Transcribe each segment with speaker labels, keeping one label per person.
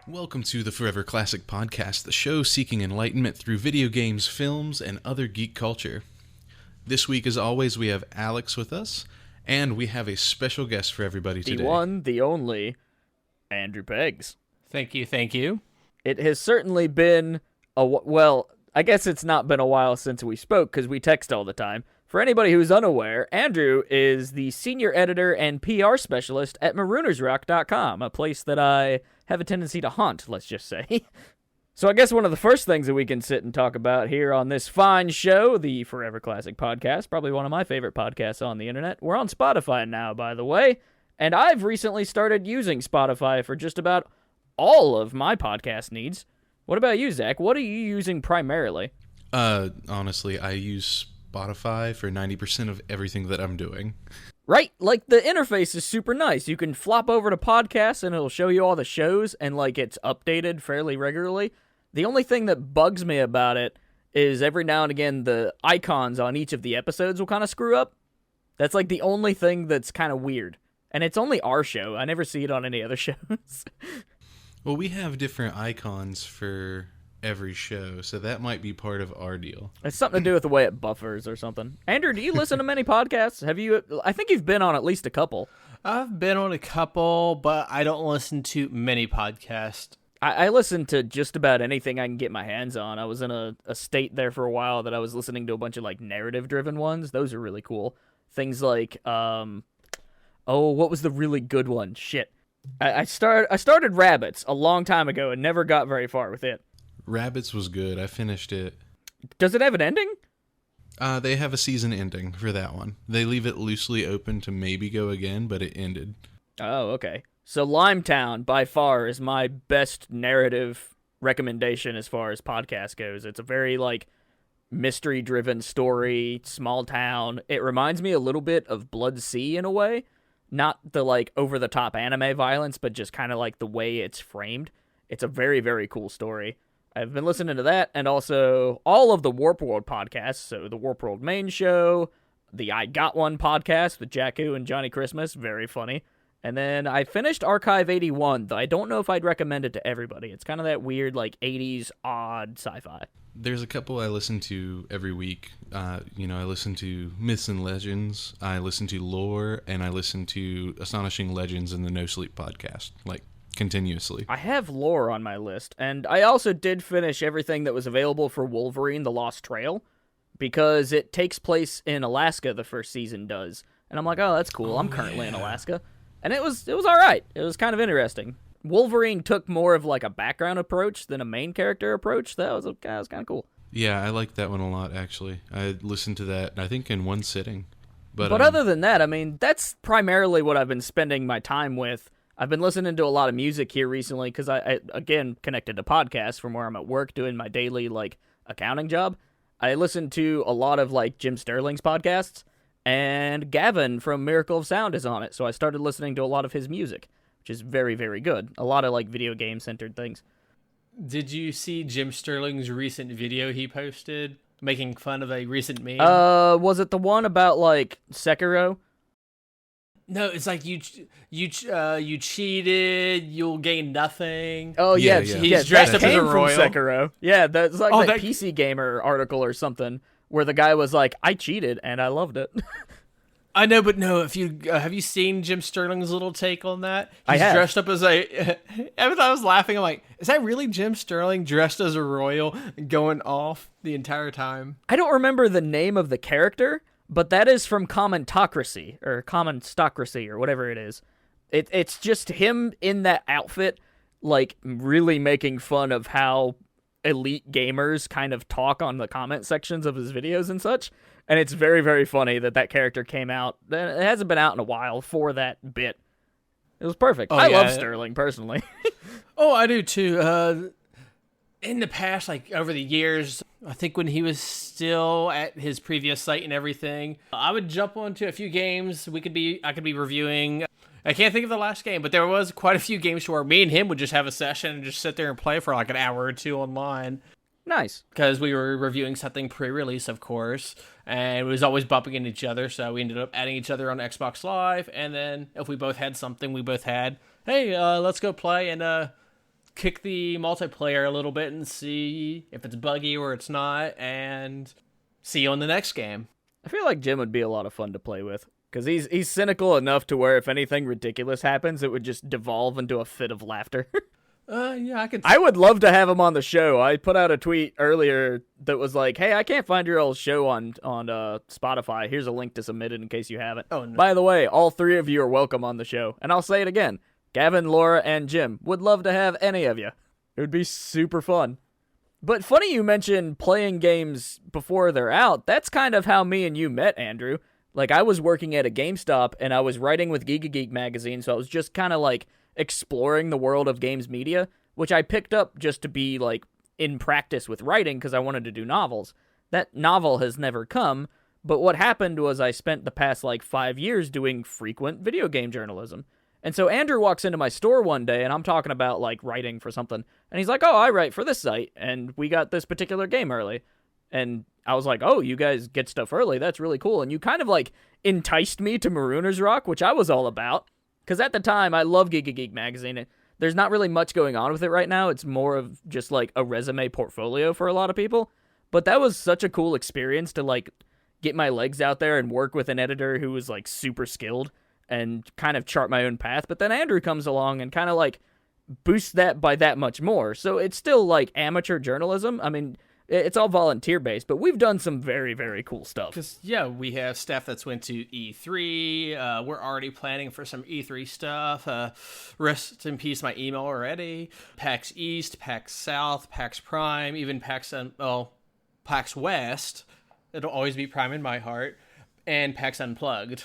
Speaker 1: Welcome to the Forever Classic Podcast, the show seeking enlightenment through video games, films, and other geek culture. This week, as always, we have Alex with us, and we have a special guest for everybody today.
Speaker 2: The one, the only, Andrew Peggs.
Speaker 3: Thank you.
Speaker 2: It has certainly been well, I guess it's not been a while since we spoke because we text all the time. For anybody who's unaware, Andrew is the senior editor and PR specialist at Maroonersrock.com, a place that I have a tendency to haunt, let's just say. So I guess one of the first things that we can sit and talk about here on this fine show, the Forever Classic Podcast, probably one of my favorite podcasts on the internet. We're on Spotify now, by the way, and I've recently started using Spotify for just about all of my podcast needs. What about you, Zach? What are you using primarily?
Speaker 1: Honestly, I use Spotify for 90% of everything that I'm doing.
Speaker 2: Right, like the interface is super nice. You can flop over to podcasts and it'll show you all the shows and like it's updated fairly regularly. The only thing that bugs me about it is every now and again the icons on each of the episodes will kind of screw up. That's like the only thing that's kind of weird. And it's only our show. I never see it on any other shows.
Speaker 1: Well, we have different icons for every show, so that might be part of our deal.
Speaker 2: It's something to do with the way it buffers or something. Andrew, do you listen to many podcasts? I think you've been on at least a couple.
Speaker 3: I've been on a couple, but I don't listen to many podcasts.
Speaker 2: I listen to just about anything I can get my hands on. I was in a state there for a while that I was listening to a bunch of like narrative-driven ones. Those are really cool. Things like, what was the really good one? Shit. I started Rabbits a long time ago and never got very far with it.
Speaker 1: Rabbits was good. I finished it.
Speaker 2: Does it have an ending?
Speaker 1: They have a season ending for that one. They leave it loosely open to maybe go again, but it ended.
Speaker 2: Oh, okay. So Limetown, by far, is my best narrative recommendation as far as podcast goes. It's a very, like, mystery-driven story, small town. It reminds me a little bit of Blood Sea in a way. Not the, like, over-the-top anime violence, but just kind of, like, the way it's framed. It's a very, very cool story. I've been listening to that, and also all of the Warp World podcasts, so the Warp World main show, the I Got One podcast with Jakku and Johnny Christmas, very funny. And then I finished Archive 81, though I don't know if I'd recommend it to everybody. It's kind of that weird, like, 80s odd sci-fi.
Speaker 1: There's a couple I listen to every week. I listen to Myths and Legends, I listen to Lore, and I listen to Astonishing Legends and the No Sleep podcast, like, continuously.
Speaker 2: I have Lore on my list, and I also did finish everything that was available for Wolverine: The Lost Trail, because it takes place in Alaska, the first season does. And I'm like, oh, that's cool. I'm currently in Alaska. And it was all right. It was kind of interesting. Wolverine took more of like a background approach than a main character approach. That was kind of cool.
Speaker 1: Yeah, I like that one a lot, actually. I listened to that, I think, in one sitting. But
Speaker 2: other than that, I mean, that's primarily what I've been spending my time with. I've been listening to a lot of music here recently because I, again, connected to podcasts from where I'm at work doing my daily, like, accounting job. I listen to a lot of, like, Jim Sterling's podcasts, and Gavin from Miracle of Sound is on it, so I started listening to a lot of his music, which is very, very good. A lot of, like, video game-centered things.
Speaker 3: Did you see Jim Sterling's recent video he posted making fun of a recent meme?
Speaker 2: Was it the one about, like, Sekiro?
Speaker 3: No, it's like you cheated, you'll gain nothing.
Speaker 2: Oh yeah,
Speaker 3: he's dressed up as a royal.
Speaker 2: From Sekiro. Yeah, that's like that PC Gamer article or something where the guy was like, "I cheated and I loved it."
Speaker 3: I know, but no. If you have you seen Jim Sterling's little take on that?
Speaker 2: I have.
Speaker 3: Dressed up as a. Every time I was laughing, I'm like, "Is that really Jim Sterling dressed as a royal, going off the entire time?"
Speaker 2: I don't remember the name of the character. But that is from Commentocracy, or Commentocracy, or whatever it is. It's just him in that outfit, like, really making fun of how elite gamers kind of talk on the comment sections of his videos and such. And it's very, very funny that character came out. It hasn't been out in a while for that bit. It was perfect. I love Sterling, personally.
Speaker 3: Oh, I do, too. In the past, like, over the years, I think when he was still at his previous site and everything, I would jump onto a few games. I could be reviewing. I can't think of the last game, but there was quite a few games where me and him would just have a session and just sit there and play for like an hour or two online.
Speaker 2: Nice.
Speaker 3: Because we were reviewing something pre-release, of course, and it was always bumping into each other, so we ended up adding each other on Xbox Live, and then if we both had something we both had, hey, let's go play and kick the multiplayer a little bit and see if it's buggy or it's not, and see you on the next game.
Speaker 2: I feel like Jim would be a lot of fun to play with, because he's cynical enough to where if anything ridiculous happens, it would just devolve into a fit of laughter.
Speaker 3: Yeah,
Speaker 2: I would love to have him on the show. I put out a tweet earlier that was like, hey, I can't find your old show on Spotify. Here's a link to submit it in case you haven't.
Speaker 3: Oh, no.
Speaker 2: By the way, all three of you are welcome on the show. And I'll say it again. Gavin, Laura, and Jim would love to have any of you. It would be super fun. But funny you mentioned playing games before they're out. That's kind of how me and you met, Andrew. Like, I was working at a GameStop, and I was writing with Geek magazine, so I was just kind of like exploring the world of games media, which I picked up just to be like in practice with writing because I wanted to do novels. That novel has never come, but what happened was I spent the past like 5 years doing frequent video game journalism. And so Andrew walks into my store one day and I'm talking about like writing for something. And he's like, oh, I write for this site and we got this particular game early. And I was like, oh, you guys get stuff early. That's really cool. And you kind of like enticed me to Marooners Rock, which I was all about. Because at the time, I love Geek magazine. There's not really much going on with it right now. It's more of just like a resume portfolio for a lot of people. But that was such a cool experience to like get my legs out there and work with an editor who was like super skilled and kind of chart my own path. But then Andrew comes along and kind of like boosts that by that much more. So it's still like amateur journalism. I mean, it's all volunteer based, but we've done some very, very cool stuff.
Speaker 3: Because, yeah, we have staff that's went to E3. We're already planning for some E3 stuff. Rest in peace, my email already. PAX East, PAX South, PAX Prime, even PAX West. It'll always be Prime in my heart. And PAX Unplugged.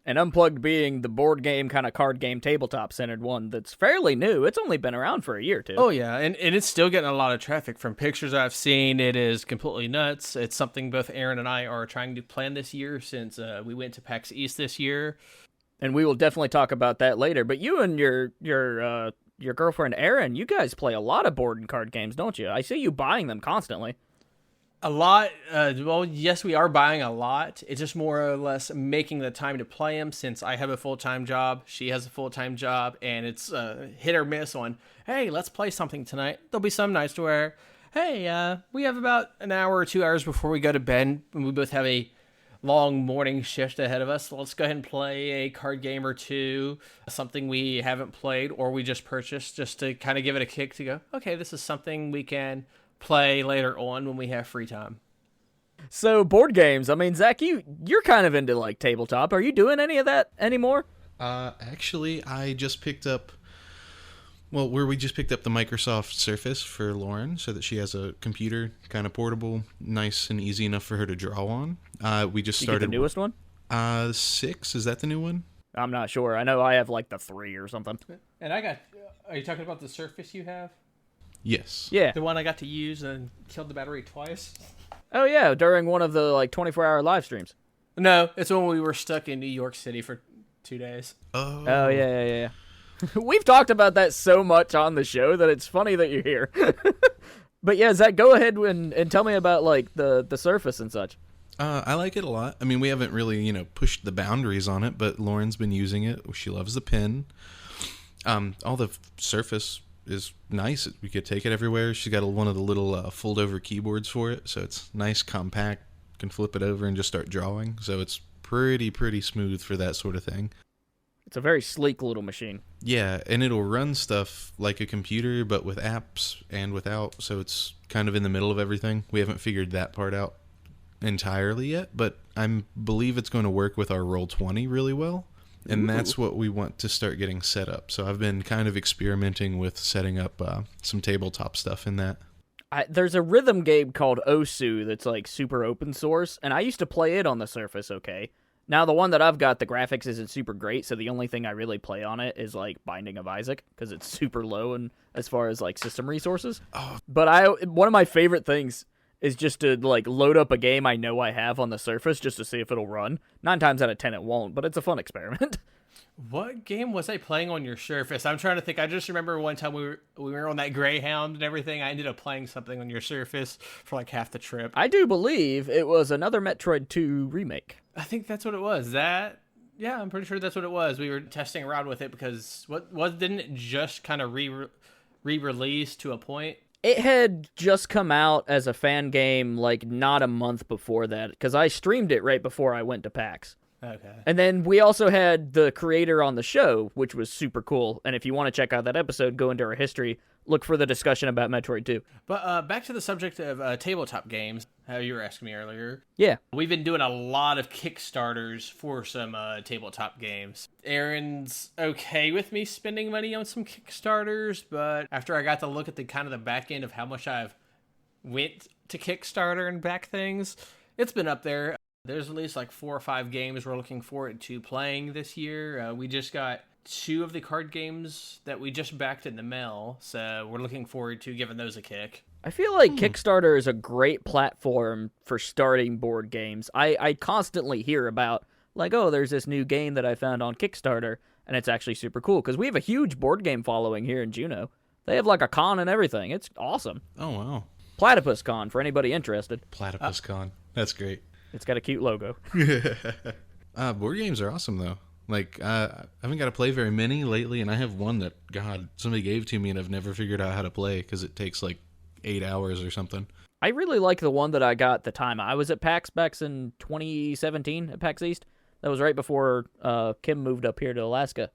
Speaker 2: And Unplugged being the board game, kind of card game, tabletop-centered one that's fairly new. It's only been around for a year or two.
Speaker 3: Oh, yeah, and it's still getting a lot of traffic. From pictures I've seen, it is completely nuts. It's something both Aaron and I are trying to plan this year since we went to PAX East this year.
Speaker 2: And we will definitely talk about that later. But you and your girlfriend, Erin, you guys play a lot of board and card games, don't you? I see you buying them constantly.
Speaker 3: A lot. Well, yes, we are buying a lot. It's just more or less making the time to play them since I have a full-time job, she has a full-time job, and it's hit or miss on, hey, let's play something tonight. There'll be some nights where, hey, we have about an hour or 2 hours before we go to bed, and we both have a long morning shift ahead of us. Let's go ahead and play a card game or two, something we haven't played or we just purchased just to kind of give it a kick to go, okay, this is something we can play later on when we have free time.
Speaker 2: So board games, I mean, Zach, you're kind of into like tabletop. Are you doing any of that anymore?
Speaker 1: Actually, I just picked up, we just picked up the Microsoft Surface for Lauren so that she has a computer, kind of portable, nice and easy enough for her to draw on. We just started.
Speaker 2: You get the newest one?
Speaker 1: 6, is that the new one?
Speaker 2: I'm not sure. I know I have like the 3 or something.
Speaker 3: And are you talking about the Surface you have?
Speaker 1: Yes.
Speaker 2: Yeah.
Speaker 3: The one I got to use and killed the battery twice?
Speaker 2: Oh, yeah, during one of the like 24-hour live streams.
Speaker 3: No, it's when we were stuck in New York City for 2 days.
Speaker 2: Oh, yeah. We've talked about that so much on the show that it's funny that you're here. But yeah, Zach, go ahead and tell me about like the Surface and such.
Speaker 1: I like it a lot. I mean, we haven't really, pushed the boundaries on it, but Lauren's been using it. She loves the pen. All the Surface is nice. We could take it everywhere. She's got one of the little fold-over keyboards for it, so it's nice, compact. Can flip it over and just start drawing. So it's pretty smooth for that sort of thing.
Speaker 2: It's a very sleek little machine.
Speaker 1: Yeah, and it'll run stuff like a computer, but with apps and without. So it's kind of in the middle of everything. We haven't figured that part out entirely yet, but I believe it's going to work with our Roll20 really well. And that's what we want to start getting set up. So I've been kind of experimenting with setting up some tabletop stuff in that.
Speaker 2: There's a rhythm game called Osu that's like super open source, and I used to play it on the Surface, okay? Now the one that I've got, the graphics isn't super great, so the only thing I really play on it is like Binding of Isaac, because it's super low and as far as like system resources.
Speaker 1: Oh.
Speaker 2: But one of my favorite things is just to like load up a game I know I have on the Surface just to see if it'll run. 9 times out of 10 it won't, but it's a fun experiment.
Speaker 3: What game was I playing on your Surface? I'm trying to think. I just remember one time we were on that Greyhound and everything. I ended up playing something on your Surface for like half the trip.
Speaker 2: I do believe it was another Metroid 2 remake.
Speaker 3: I think that's what it was. Yeah, I'm pretty sure that's what it was. We were testing around with it because didn't it just kind of re-released to a point?
Speaker 2: It had just come out as a fan game, like, not a month before that, because I streamed it right before I went to PAX.
Speaker 3: Okay.
Speaker 2: And then we also had the creator on the show, which was super cool. And if you want to check out that episode, go into our history, look for the discussion about Metroid 2.
Speaker 3: But back to the subject of tabletop games, how you were asking me earlier.
Speaker 2: Yeah.
Speaker 3: We've been doing a lot of Kickstarters for some tabletop games. Aaron's okay with me spending money on some Kickstarters, but after I got to look at the kind of the back end of how much I've went to Kickstarter and back things, it's been up there. There's at least like 4 or 5 games we're looking forward to playing this year. We just got 2 of the card games that we just backed in the mail, so we're looking forward to giving those a kick.
Speaker 2: I feel like Kickstarter is a great platform for starting board games. I constantly hear about, like, oh, there's this new game that I found on Kickstarter, and it's actually super cool, because we have a huge board game following here in Juneau. They have, like, a con and everything. It's awesome.
Speaker 1: Oh, wow.
Speaker 2: Platypus Con, for anybody interested.
Speaker 1: Platypus Con. That's great.
Speaker 2: It's got a cute logo.
Speaker 1: Board games are awesome, though. Like, I haven't got to play very many lately, and I have one that, God, somebody gave to me, and I've never figured out how to play, because it takes, like, 8 hours or something.
Speaker 2: I really like the one that I got the time I was at PAX back in 2017 at PAX East. That was right before Kim moved up here to Alaska.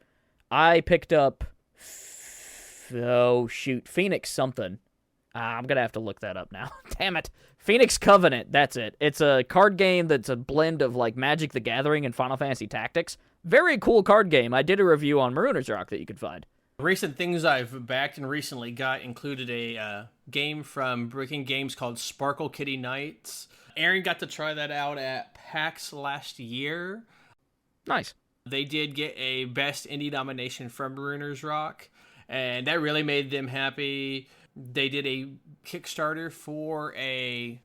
Speaker 2: I picked up, Phoenix something. I'm going to have to look that up now. Damn it. Phoenix Covenant, that's it. It's a card game that's a blend of like Magic the Gathering and Final Fantasy Tactics. Very cool card game. I did a review on Marooners Rock that you could find.
Speaker 3: Recent things I've backed and recently got included a game from Breaking Games called Sparkle Kitty Nights. Aaron got to try that out at PAX last year.
Speaker 2: Nice.
Speaker 3: They did get a Best Indie nomination from Marooners Rock, and that really made them happy. They did a Kickstarter for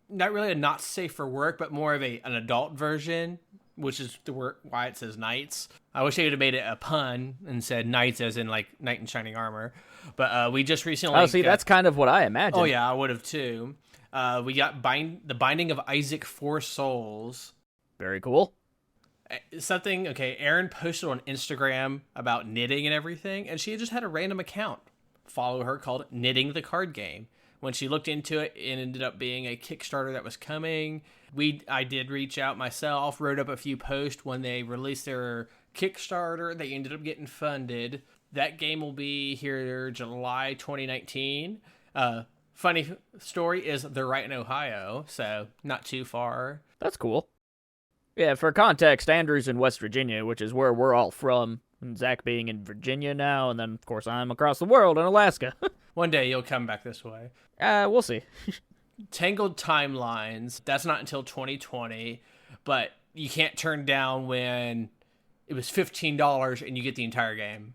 Speaker 3: not really a not safe for work, but more of an adult version, which is why it says Knights. I wish they would have made it a pun and said Knights as in like Knight in Shining Armor. But we just recently...
Speaker 2: Oh, see, that's kind of what I imagined.
Speaker 3: Oh, yeah, I would have too. We got The Binding of Isaac 4 Souls.
Speaker 2: Very cool.
Speaker 3: Aaron posted on Instagram about knitting and everything, and she just had a random account follow her called Knitting the Card Game. When she looked into it, it ended up being a Kickstarter that was coming. I did reach out myself, wrote up a few posts when they released their Kickstarter. They ended up getting funded. That game will be here July 2019. Funny story is they're right in Ohio, so not too far.
Speaker 2: That's cool. Yeah, for context, Andrew's in West Virginia, which is where we're all from. And Zach being in Virginia now, and then, of course, I'm across the world in Alaska.
Speaker 3: One day you'll come back this way.
Speaker 2: We'll see.
Speaker 3: Tangled Timelines, that's not until 2020, but you can't turn down when it was $15 and you get the entire game.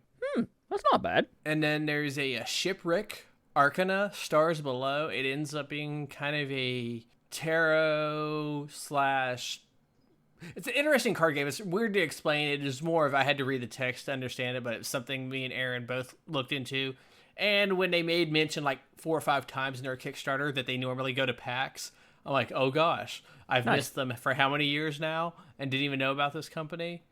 Speaker 2: That's not bad.
Speaker 3: And then there's a Shipwreck Arcana, Stars Below. It ends up being kind of a tarot / it's an interesting card game. It's weird to explain. It is more of I had to read the text to understand it, but it's something me and Aaron both looked into. And when they made mention like 4 or 5 times in their Kickstarter that they normally go to PAX, I'm like, oh gosh, I've missed them for how many years now and didn't even know about this company.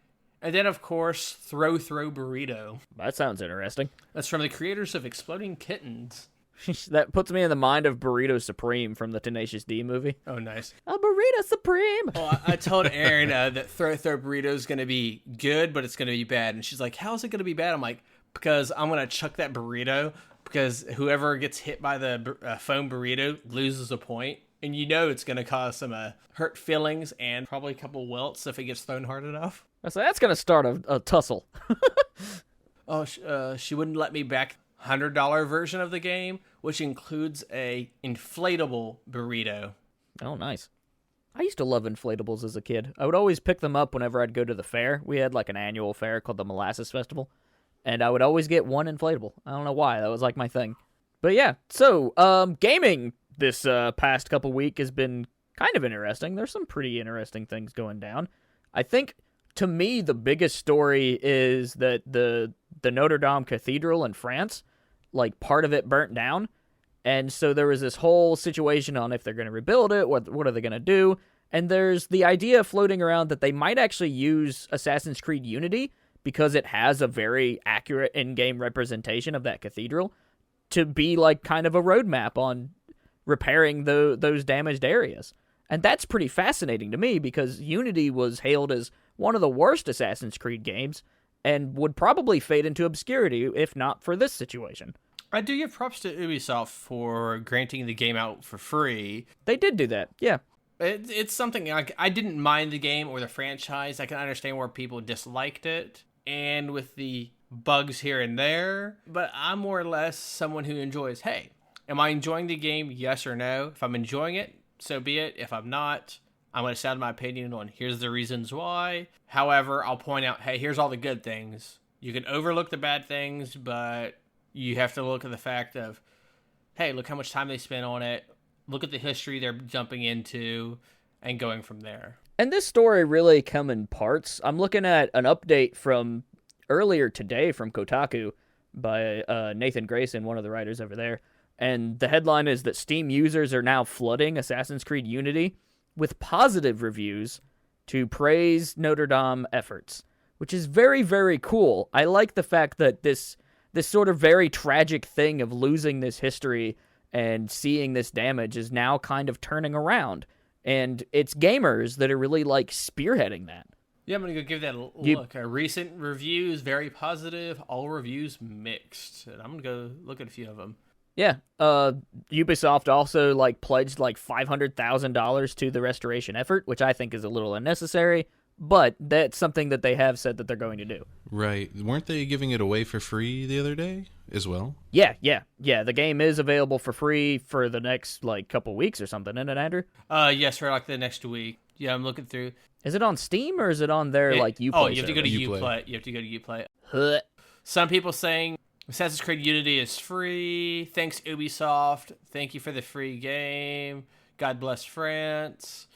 Speaker 3: And then, of course, Throw Burrito.
Speaker 2: That sounds interesting.
Speaker 3: That's from the creators of Exploding Kittens.
Speaker 2: That puts me in the mind of Burrito Supreme from the Tenacious D movie.
Speaker 3: Oh, nice.
Speaker 2: A Burrito Supreme!
Speaker 3: Well, I told Erin that Throw Burrito is going to be good, but it's going to be bad. And she's like, how is it going to be bad? I'm like, because I'm going to chuck that burrito, because whoever gets hit by the foam burrito loses a point. And you know it's going to cause some hurt feelings and probably a couple welts if it gets thrown hard enough.
Speaker 2: So that's going to start a tussle.
Speaker 3: Oh, she wouldn't let me back $100 version of the game, which includes a inflatable burrito.
Speaker 2: Oh, nice. I used to love inflatables as a kid. I would always pick them up whenever I'd go to the fair. We had like an annual fair called the Molasses Festival, and I would always get one inflatable. I don't know why. That was like my thing. But yeah, so gaming this past couple week has been kind of interesting. There's some pretty interesting things going down. I think, to me, the biggest story is that the Notre Dame Cathedral in France, like, part of it burnt down. And so there was this whole situation on if they're going to rebuild it, what are they going to do? And there's the idea floating around that they might actually use Assassin's Creed Unity because it has a very accurate in-game representation of that cathedral. to be like kind of a roadmap on repairing those damaged areas. And that's pretty fascinating to me because Unity was hailed as one of the worst Assassin's Creed games and would probably fade into obscurity if not for this situation.
Speaker 3: I do give props to Ubisoft for granting the game out for free.
Speaker 2: They did do that, yeah.
Speaker 3: It's something like I didn't mind the game or the franchise. I can understand where people disliked it, and with the bugs here and there. But I'm more or less someone who enjoys, hey, am I enjoying the game? Yes or no? If I'm enjoying it, so be it. If I'm not, I'm going to sound my opinion on here's the reasons why. However, I'll point out, hey, here's all the good things. You can overlook the bad things, but you have to look at the fact of, hey, look how much time they spent on it. Look at the history they're jumping into and going from there.
Speaker 2: And this story really come in parts. I'm looking at an update from earlier today from Kotaku by Nathan Grayson, one of the writers over there. And the headline is that Steam users are now flooding Assassin's Creed Unity with positive reviews to praise Notre Dame efforts, which is very, very cool. I like the fact that this sort of very tragic thing of losing this history and seeing this damage is now kind of turning around. And it's gamers that are really, like, spearheading that.
Speaker 3: Yeah, I'm going to go give that a look. Recent reviews, very positive. All reviews mixed. And I'm going to go look at a few of them.
Speaker 2: Yeah. Ubisoft also, like, pledged, like, $500,000 to the restoration effort, which I think is a little unnecessary. But that's something that they have said that they're going to do.
Speaker 1: Right. Weren't they giving it away for free the other day as well?
Speaker 2: Yeah. The game is available for free for the next, like, couple weeks or something, isn't it, Andrew?
Speaker 3: Yes, for, like, the next week. Yeah, I'm looking through.
Speaker 2: Is it on Steam or is it on their, like, Uplay?
Speaker 3: Oh, you have to go to
Speaker 1: Uplay.
Speaker 3: Uplay. You have to go to Uplay.
Speaker 2: Huh.
Speaker 3: Some people saying Assassin's Creed Unity is free. Thanks, Ubisoft. Thank you for the free game. God bless France.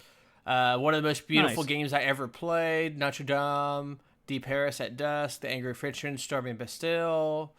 Speaker 3: One of the most beautiful games I ever played. Notre Dame, Deep Paris at Dusk, The Angry Frenchman, Storming Bastille.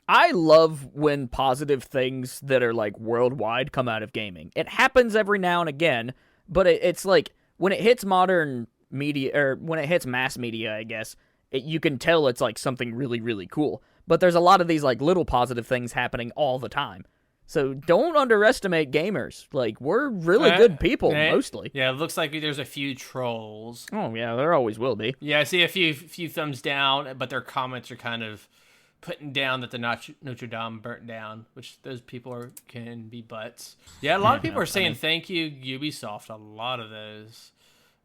Speaker 2: I love when positive things that are, like, worldwide come out of gaming. It happens every now and again, but it's like, when it hits modern media, or when it hits mass media, I guess, you can tell it's, like, something really, really cool. But there's a lot of these, like, little positive things happening all the time. So don't underestimate gamers. Like, we're really good people, mostly.
Speaker 3: Yeah, it looks like there's a few trolls.
Speaker 2: Oh, yeah, there always will be.
Speaker 3: Yeah, I see a few thumbs down, but their comments are kind of putting down that the Notre Dame burnt down, which those people can be butts. Yeah, a lot of people are saying thank you, Ubisoft. A lot of those.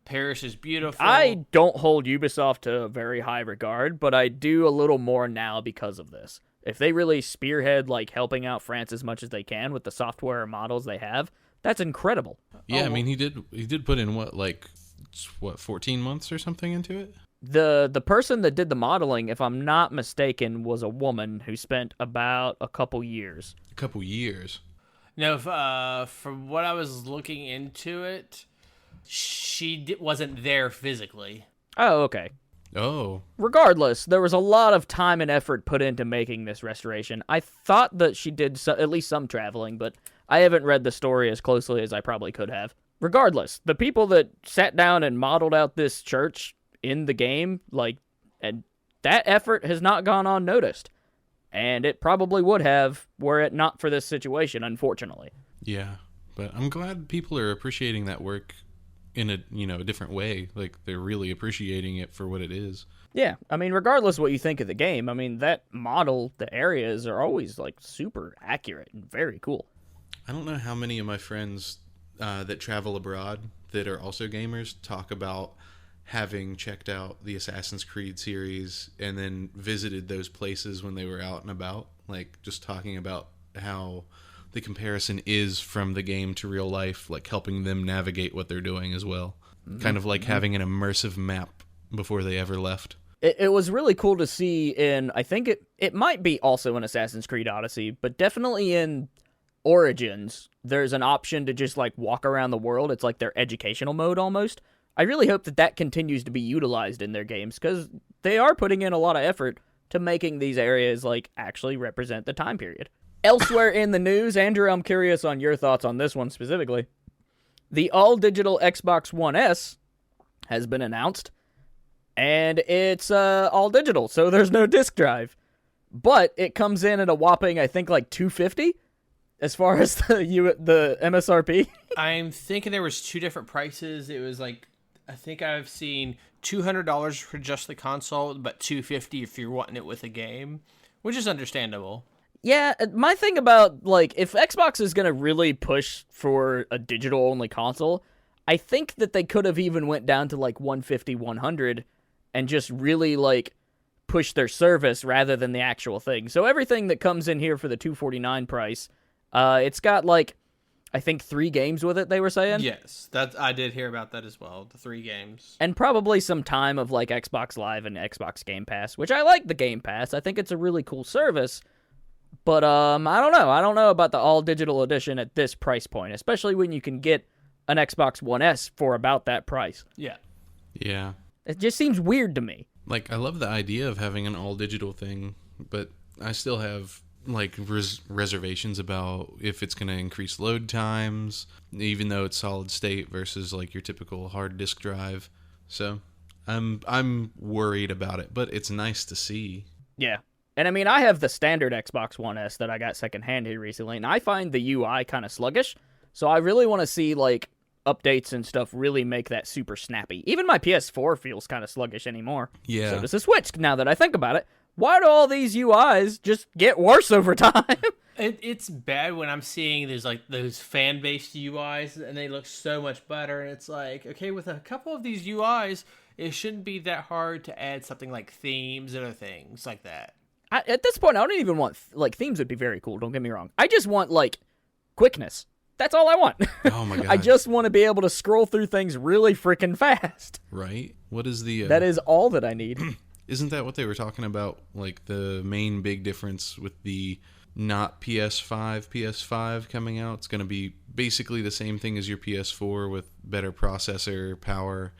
Speaker 3: Paris is beautiful.
Speaker 2: I don't hold Ubisoft to a very high regard, but I do a little more now because of this. If they really spearhead, like, helping out France as much as they can with the software models they have, that's incredible.
Speaker 1: Yeah, I mean, he did put in, 14 months or something into it?
Speaker 2: The person that did the modeling, if I'm not mistaken, was a woman who spent about a couple years.
Speaker 1: A couple years?
Speaker 3: No, from what I was looking into it, she wasn't there physically.
Speaker 2: Oh, okay.
Speaker 1: Oh.
Speaker 2: Regardless, there was a lot of time and effort put into making this restoration. I thought that she did at least some traveling, but I haven't read the story as closely as I probably could have. Regardless, the people that sat down and modeled out this church in the game, like, and that effort has not gone unnoticed. And it probably would have were it not for this situation, unfortunately.
Speaker 1: Yeah, but I'm glad people are appreciating that work in a different way. Like, they're really appreciating it for what it is.
Speaker 2: Yeah, I mean, regardless what you think of the game, I mean, that model, the areas are always, like, super accurate and very cool.
Speaker 1: I don't know how many of my friends that travel abroad that are also gamers talk about having checked out the Assassin's Creed series and then visited those places when they were out and about. Like, just talking about how the comparison is from the game to real life, like helping them navigate what they're doing as well. Mm-hmm. Kind of like having an immersive map before they ever left.
Speaker 2: It was really cool to see in, I think it might be also in Assassin's Creed Odyssey, but definitely in Origins, there's an option to just, like, walk around the world. It's like their educational mode almost. I really hope that continues to be utilized in their games, because they are putting in a lot of effort to making these areas, like, actually represent the time period. Elsewhere in the news, Andrew, I'm curious on your thoughts on this one specifically. The all-digital Xbox One S has been announced, and it's all digital, so there's no disk drive. but it comes in at a whopping, I think, like $250 as far as the MSRP.
Speaker 3: I'm thinking there was two different prices. It was like, I think I've seen $200 for just the console, but $250 if you're wanting it with a game, which is understandable.
Speaker 2: Yeah, my thing about, like, if Xbox is going to really push for a digital-only console, I think that they could have even went down to, like, $150, $100, and just really, like, push their service rather than the actual thing. So everything that comes in here for the $249 price, it's got, like, I think 3 games with it, they were saying?
Speaker 3: Yes, I did hear about that as well, the 3 games.
Speaker 2: And probably some time of, like, Xbox Live and Xbox Game Pass, which I like the Game Pass. I think it's a really cool service. But I don't know. I don't know about the all-digital edition at this price point, especially when you can get an Xbox One S for about that price.
Speaker 3: Yeah.
Speaker 1: Yeah.
Speaker 2: It just seems weird to me.
Speaker 1: Like, I love the idea of having an all-digital thing, but I still have, like, reservations about if it's going to increase load times, even though it's solid state versus, like, your typical hard disk drive. So I'm worried about it, but it's nice to see.
Speaker 2: Yeah. And I mean, I have the standard Xbox One S that I got secondhand here recently, and I find the UI kind of sluggish. So I really want to see, like, updates and stuff really make that super snappy. Even my PS4 feels kind of sluggish anymore.
Speaker 1: Yeah.
Speaker 2: So does the Switch, now that I think about it. Why do all these UIs just get worse over time?
Speaker 3: It's bad when I'm seeing those fan-based UIs, and they look so much better, and it's like, okay, with a couple of these UIs, it shouldn't be that hard to add something like themes and other things like that.
Speaker 2: At this point, I don't even want, like, themes would be very cool, don't get me wrong. I just want, like, quickness. That's all I want.
Speaker 1: Oh my god.
Speaker 2: I just want to be able to scroll through things really freaking fast.
Speaker 1: Right? What is the...
Speaker 2: That is all that I need.
Speaker 1: Isn't that what they were talking about? Like, the main big difference with the not PS5 coming out? It's going to be basically the same thing as your PS4 with better processor power,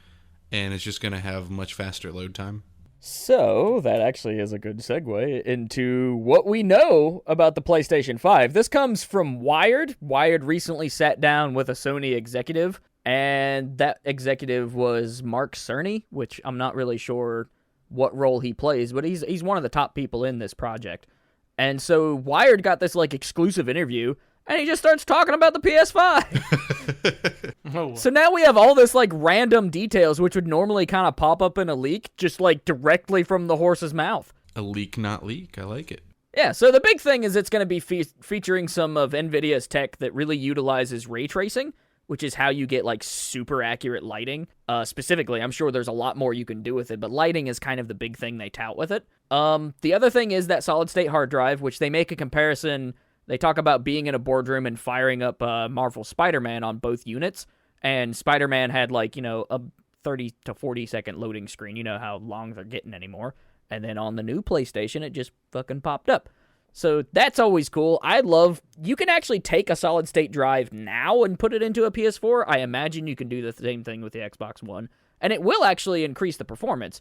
Speaker 1: and it's just going to have much faster load time.
Speaker 2: So, that actually is a good segue into what we know about the PlayStation 5. This comes from Wired. Wired recently sat down with a Sony executive, and that executive was Mark Cerny, which I'm not really sure what role he plays, but he's one of the top people in this project. And so Wired got this, like, exclusive interview, and he just starts talking about the PS5.
Speaker 3: Oh.
Speaker 2: So now we have all this, like, random details, which would normally kind of pop up in a leak, just, like, directly from the horse's mouth.
Speaker 1: A leak, not leak. I like it.
Speaker 2: Yeah, so the big thing is it's going to be featuring some of NVIDIA's tech that really utilizes ray tracing, which is how you get, like, super accurate lighting. Specifically, I'm sure there's a lot more you can do with it, but lighting is kind of the big thing they tout with it. The other thing is that solid-state hard drive, which they make a comparison. They talk about being in a boardroom and firing up Marvel Spider-Man on both units, and Spider-Man had, like, you know, a 30 to 40 second loading screen. You know how long they're getting anymore. And then on the new PlayStation, it just fucking popped up. So that's always cool. You can actually take a solid-state drive now and put it into a PS4. I imagine you can do the same thing with the Xbox One. And it will actually increase the performance.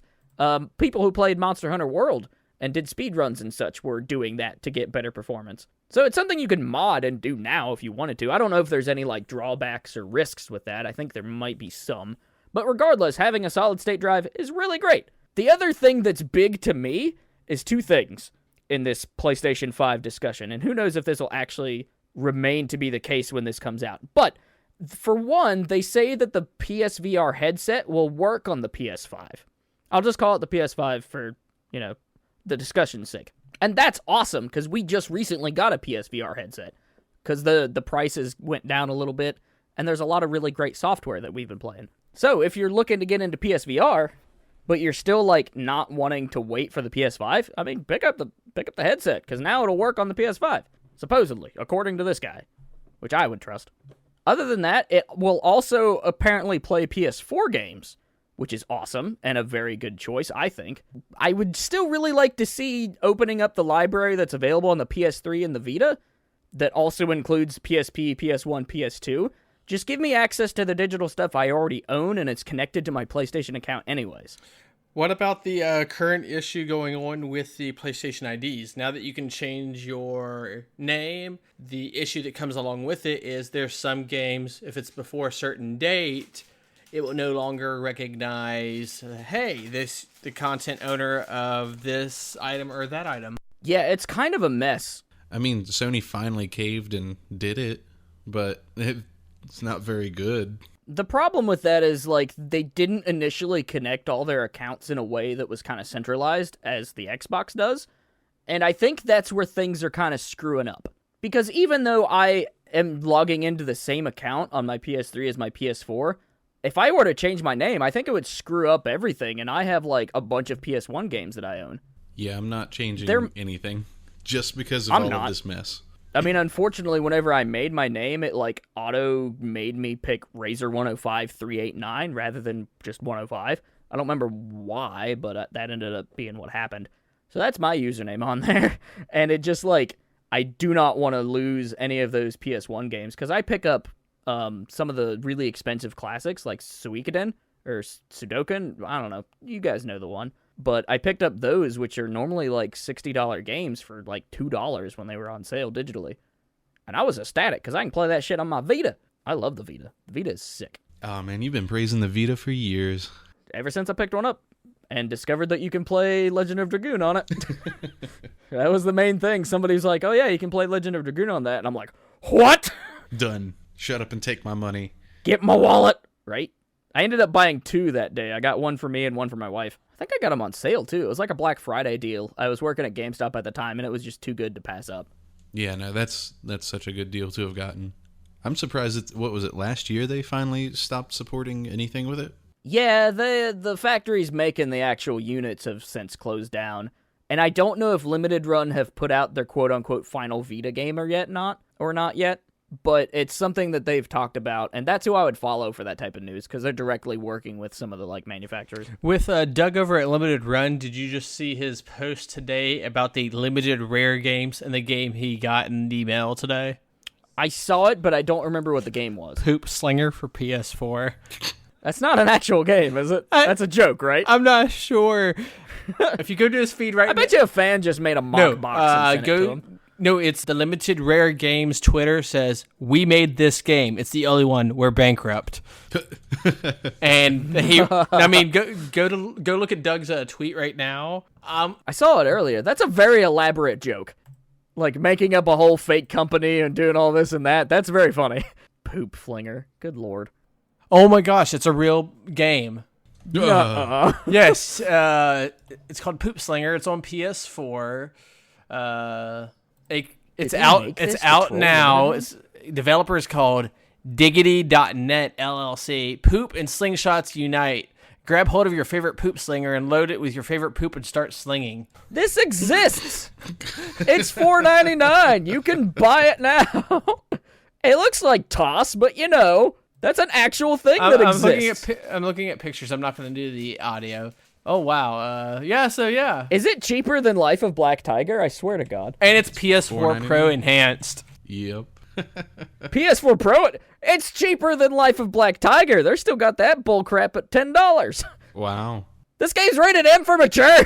Speaker 2: People who played Monster Hunter World and did speedruns and such were doing that to get better performance. So it's something you can mod and do now if you wanted to. I don't know if there's any, like, drawbacks or risks with that. I think there might be some. But regardless, having a solid-state drive is really great. The other thing that's big to me is 2 things in this PlayStation 5 discussion, and who knows if this will actually remain to be the case when this comes out. But, for one, they say that the PSVR headset will work on the PS5. I'll just call it the PS5 for, you know, the discussion's sake. And that's awesome, because we just recently got a PSVR headset, because the prices went down a little bit, and there's a lot of really great software that we've been playing. So, if you're looking to get into PSVR, but you're still, like, not wanting to wait for the PS5, I mean, pick up the headset, because now it'll work on the PS5, supposedly, according to this guy, which I would trust. Other than that, it will also apparently play PS4 games, which is awesome, and a very good choice, I think. I would still really like to see opening up the library that's available on the PS3 and the Vita, that also includes PSP, PS1, PS2. Just give me access to the digital stuff I already own, and it's connected to my PlayStation account anyways.
Speaker 3: What about the current issue going on with the PlayStation IDs? Now that you can change your name, the issue that comes along with it is there's some games, if it's before a certain date, it will no longer recognize, hey, the content owner of this item or that item.
Speaker 2: Yeah, it's kind of a mess.
Speaker 1: I mean, Sony finally caved and did it, but it's not very good.
Speaker 2: The problem with that is, like, they didn't initially connect all their accounts in a way that was kind of centralized, as the Xbox does. And I think that's where things are kind of screwing up. Because even though I am logging into the same account on my PS3 as my PS4, if I were to change my name, I think it would screw up everything, and I have, like, a bunch of PS1 games that I own.
Speaker 1: Yeah, I'm not changing anything just because of of this mess.
Speaker 2: I mean, unfortunately, whenever I made my name, it, like, auto made me pick Razor 105 389 rather than just 105. I don't remember why, but that ended up being what happened. So that's my username on there. And it just, like, I do not want to lose any of those PS1 games, because I pick up some of the really expensive classics, like Suikoden or Sudoku. I don't know. You guys know the one. But I picked up those, which are normally like $60 games, for like $2 when they were on sale digitally. And I was ecstatic because I can play that shit on my Vita. I love the Vita. The Vita is sick.
Speaker 1: Oh, man, you've been praising the Vita for years.
Speaker 2: Ever since I picked one up and discovered that you can play Legend of Dragoon on it. That was the main thing. Somebody's like, oh, yeah, you can play Legend of Dragoon on that. And I'm like, what?
Speaker 1: Done. Shut up and take my money.
Speaker 2: Get my wallet. Right? I ended up buying 2 that day. I got one for me and one for my wife. I think I got them on sale, too. It was like a Black Friday deal. I was working at GameStop at the time, and it was just too good to pass up.
Speaker 1: Yeah, no, that's such a good deal to have gotten. I'm surprised what was it, last year they finally stopped supporting anything with it?
Speaker 2: Yeah, the factories making the actual units have since closed down. And I don't know if Limited Run have put out their quote-unquote final Vita game not yet. But it's something that they've talked about, and that's who I would follow for that type of news, because they're directly working with some of the like manufacturers.
Speaker 3: With Doug over at Limited Run, did you just see his post today about the limited rare games and the game he got in the mail today?
Speaker 2: I saw it, but I don't remember what the game was.
Speaker 3: Poop Slinger for PS4.
Speaker 2: That's not an actual game, is it? That's a joke, right?
Speaker 3: I'm not sure. If you go to his feed right now...
Speaker 2: I bet you a fan just made a mock box and sent it to him.
Speaker 3: No, it's the Limited Rare Games Twitter says, we made this game. It's the only one. We're bankrupt. And go look at Doug's tweet right now.
Speaker 2: I saw it earlier. That's a very elaborate joke. Like making up a whole fake company and doing all this and that. That's very funny. Poop Flinger. Good lord.
Speaker 3: Oh my gosh, it's a real game. Yes, it's called Poop Slinger. It's on PS4. It's out now. Developer is called Diggity.net LLC. Poop and slingshots unite. Grab hold of your favorite poop slinger and load it with your favorite poop and start slinging.
Speaker 2: This exists. It's $4.99. You can buy it now. It looks like Toss, but that's an actual thing that exists.
Speaker 3: I'm looking at pictures. I'm not going to do the audio. Oh, wow. Yeah.
Speaker 2: Is it cheaper than Life of Black Tiger? I swear to God.
Speaker 3: And it's PS4 Pro enhanced.
Speaker 1: Yep.
Speaker 2: PS4 Pro, it's cheaper than Life of Black Tiger. They're still got that bullcrap at $10.
Speaker 1: Wow.
Speaker 2: This game's rated M for mature.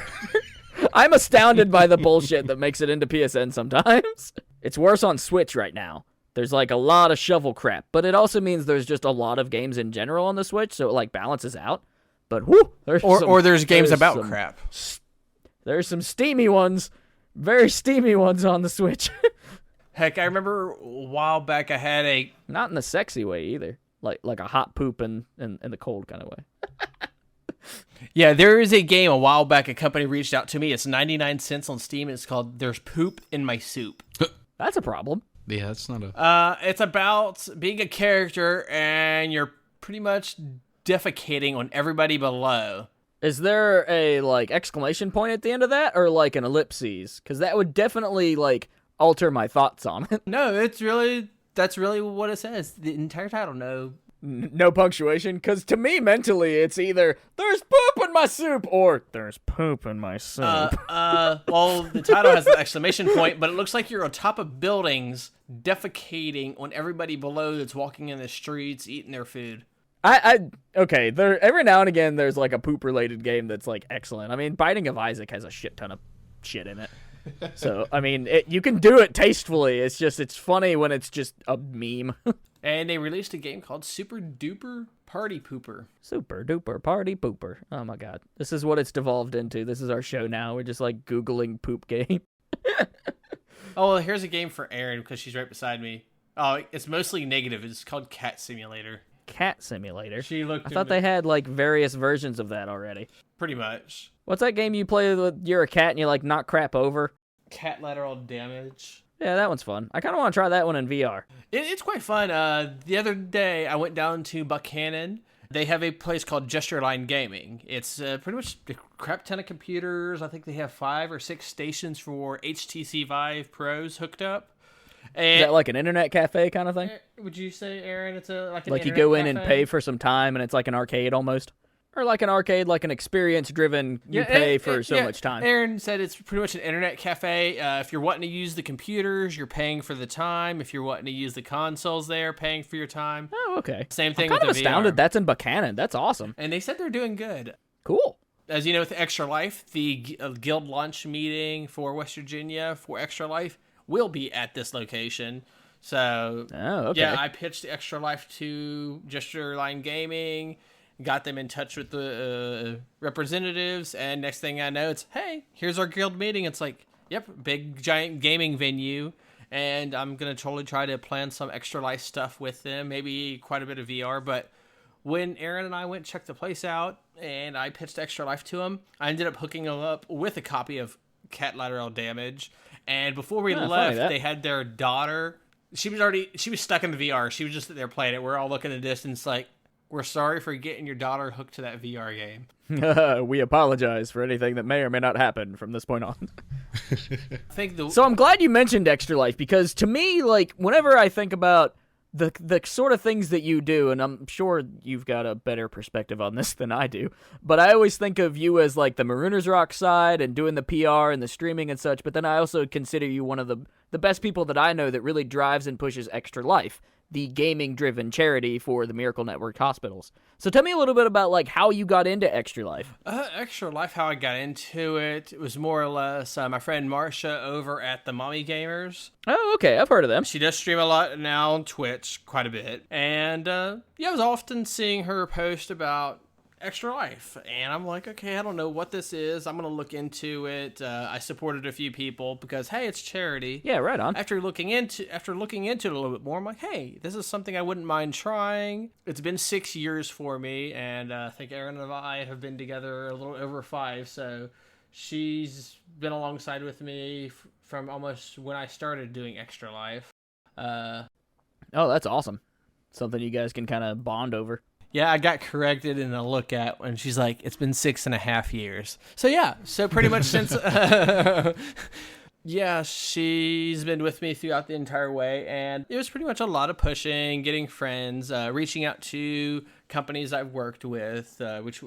Speaker 2: I'm astounded by the bullshit that makes it into PSN sometimes. It's worse on Switch right now. There's like a lot of shovel crap, but it also means there's just a lot of games in general on the Switch, so it like balances out. But
Speaker 3: there's games about crap.
Speaker 2: There's some steamy ones, very steamy ones on the Switch.
Speaker 3: Heck, I remember a while back I had
Speaker 2: not in the sexy way either, like a hot poop in the cold kind of way.
Speaker 3: Yeah, there is a game a while back. A company reached out to me. It's 99 cents on Steam. It's called "There's Poop in My Soup."
Speaker 2: That's a problem.
Speaker 1: Yeah, that's not a.
Speaker 3: It's about being a character and you're pretty much defecating on everybody below.
Speaker 2: Is there a exclamation point at the end of that, or like an ellipses? Because that would definitely alter my thoughts on it.
Speaker 3: No, that's really what it says. The entire title,
Speaker 2: no punctuation. Because to me, mentally, it's either "there's poop in my soup" or "there's poop in my soup."
Speaker 3: Well, the title has an exclamation point, but it looks like you're on top of buildings defecating on everybody below that's walking in the streets eating their food.
Speaker 2: Okay, there every now and again there's a poop related game that's excellent. I mean, Binding of Isaac has a shit ton of shit in it. So, I mean, you can do it tastefully. It's funny when it's just a meme.
Speaker 3: And they released a game called Super Duper Party Pooper.
Speaker 2: Super Duper Party Pooper. Oh my god. This is what it's devolved into. This is our show now. We're just Googling poop game.
Speaker 3: Oh, well, here's a game for Erin because she's right beside me. Oh, it's mostly negative. It's called Cat Simulator.
Speaker 2: Cat Simulator.
Speaker 3: She looked.
Speaker 2: I thought they had like various versions of that already.
Speaker 3: Pretty much.
Speaker 2: What's that game you play with? You're a cat and you like knock crap over.
Speaker 3: Cat lateral damage.
Speaker 2: Yeah, that one's fun. I kind of want to try that one in VR.
Speaker 3: It's quite fun. The other day, I went down to Buchanan. They have a place called Gesture Line Gaming. It's pretty much a crap ton of computers. I think they have 5 or 6 stations for HTC Vive Pros hooked up. And
Speaker 2: Is that like an internet cafe kind of thing?
Speaker 3: Would you say, Aaron, it's like an
Speaker 2: Like you
Speaker 3: internet
Speaker 2: go in and
Speaker 3: cafe?
Speaker 2: pay for some time and it's like an arcade almost? Or like an arcade, like an experience-driven, you pay for so much time.
Speaker 3: Aaron said it's pretty much an internet cafe. If you're wanting to use the computers, you're paying for the time. If you're wanting to use the consoles there, paying for your time.
Speaker 2: Oh, okay.
Speaker 3: Same thing
Speaker 2: I'm kind
Speaker 3: with
Speaker 2: of
Speaker 3: the
Speaker 2: astounded
Speaker 3: VR.
Speaker 2: that's in Buchanan. That's awesome.
Speaker 3: And they said they're doing good.
Speaker 2: Cool.
Speaker 3: As you know, with Extra Life, the guild launch meeting for West Virginia for Extra Life will be at this location. So,
Speaker 2: Oh, okay.
Speaker 3: yeah, I pitched Extra Life to Gesture Line Gaming, got them in touch with the representatives, and next thing I know, it's, hey, here's our guild meeting. It's like, yep, big, giant gaming venue, and I'm going to totally try to plan some Extra Life stuff with them, maybe quite a bit of VR, but when Aaron and I went check the place out, and I pitched Extra Life to him, I ended up hooking them up with a copy of Cat Lateral Damage, and before we
Speaker 2: funny
Speaker 3: left,
Speaker 2: that.
Speaker 3: they had their daughter. She was stuck in the VR. She was just there playing it. We're all looking at the distance like, we're sorry for getting your daughter hooked to that VR game.
Speaker 2: We apologize for anything that may or may not happen from this point on.
Speaker 3: I think
Speaker 2: So I'm glad you mentioned Extra Life because to me, like, whenever I think about the sort of things that you do, and I'm sure you've got a better perspective on this than I do, but I always think of you as like the Marooners rock side and doing the PR and the streaming and such, but then I also consider you one of the best people that I know that really drives and pushes Extra Life, the gaming-driven charity for the Miracle Network hospitals. So tell me a little bit about like how you got into Extra Life.
Speaker 3: Extra Life, how I got into it, was more or less my friend Marcia over at the Mommy Gamers.
Speaker 2: Oh, okay, I've heard of them.
Speaker 3: She does stream a lot now on Twitch, quite a bit. And yeah, I was often seeing her post about Extra Life. And I'm like, okay, I don't know what this is. I'm going to look into it. I supported a few people because, hey, it's charity.
Speaker 2: Yeah, right on.
Speaker 3: After looking into it a little bit more, I'm like, hey, this is something I wouldn't mind trying. It's been 6 years for me, and I think Erin and I have been together a little over 5, so she's been alongside with me from almost when I started doing Extra Life.
Speaker 2: Oh, that's awesome. Something you guys can kind of bond over.
Speaker 3: Yeah, I got corrected in a look at when she's like, it's been 6.5 years. So yeah, so pretty much since... Yeah, she's been with me throughout the entire way, and it was pretty much a lot of pushing, getting friends, reaching out to companies I've worked with, which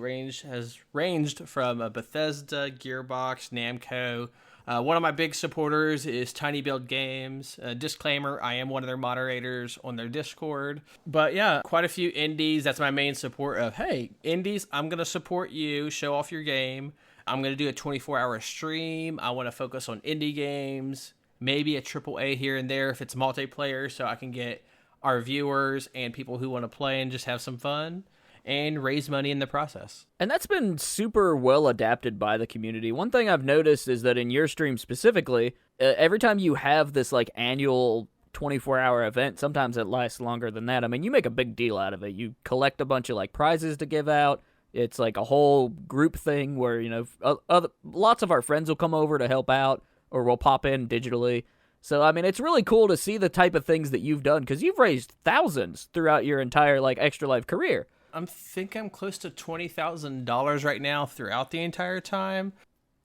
Speaker 3: has ranged from Bethesda, Gearbox, Namco. One of my big supporters is Tiny Build Games. Disclaimer, I am one of their moderators on their Discord. But yeah, quite a few indies. That's my main support of, hey, indies, I'm going to support you, show off your game. I'm going to do a 24-hour stream. I want to focus on indie games, maybe a AAA here and there if it's multiplayer, so I can get our viewers and people who want to play and just have some fun and raise money in the process.
Speaker 2: And that's been super well adapted by the community. One thing I've noticed is that in your stream specifically, every time you have this like annual 24-hour event, sometimes it lasts longer than that. I mean, you make a big deal out of it. You collect a bunch of like prizes to give out. It's like a whole group thing where, you know, lots of our friends will come over to help out or we'll pop in digitally. So, I mean, it's really cool to see the type of things that you've done because you've raised thousands throughout your entire like Extra Life career.
Speaker 3: I think I'm close to $20,000 right now throughout the entire time.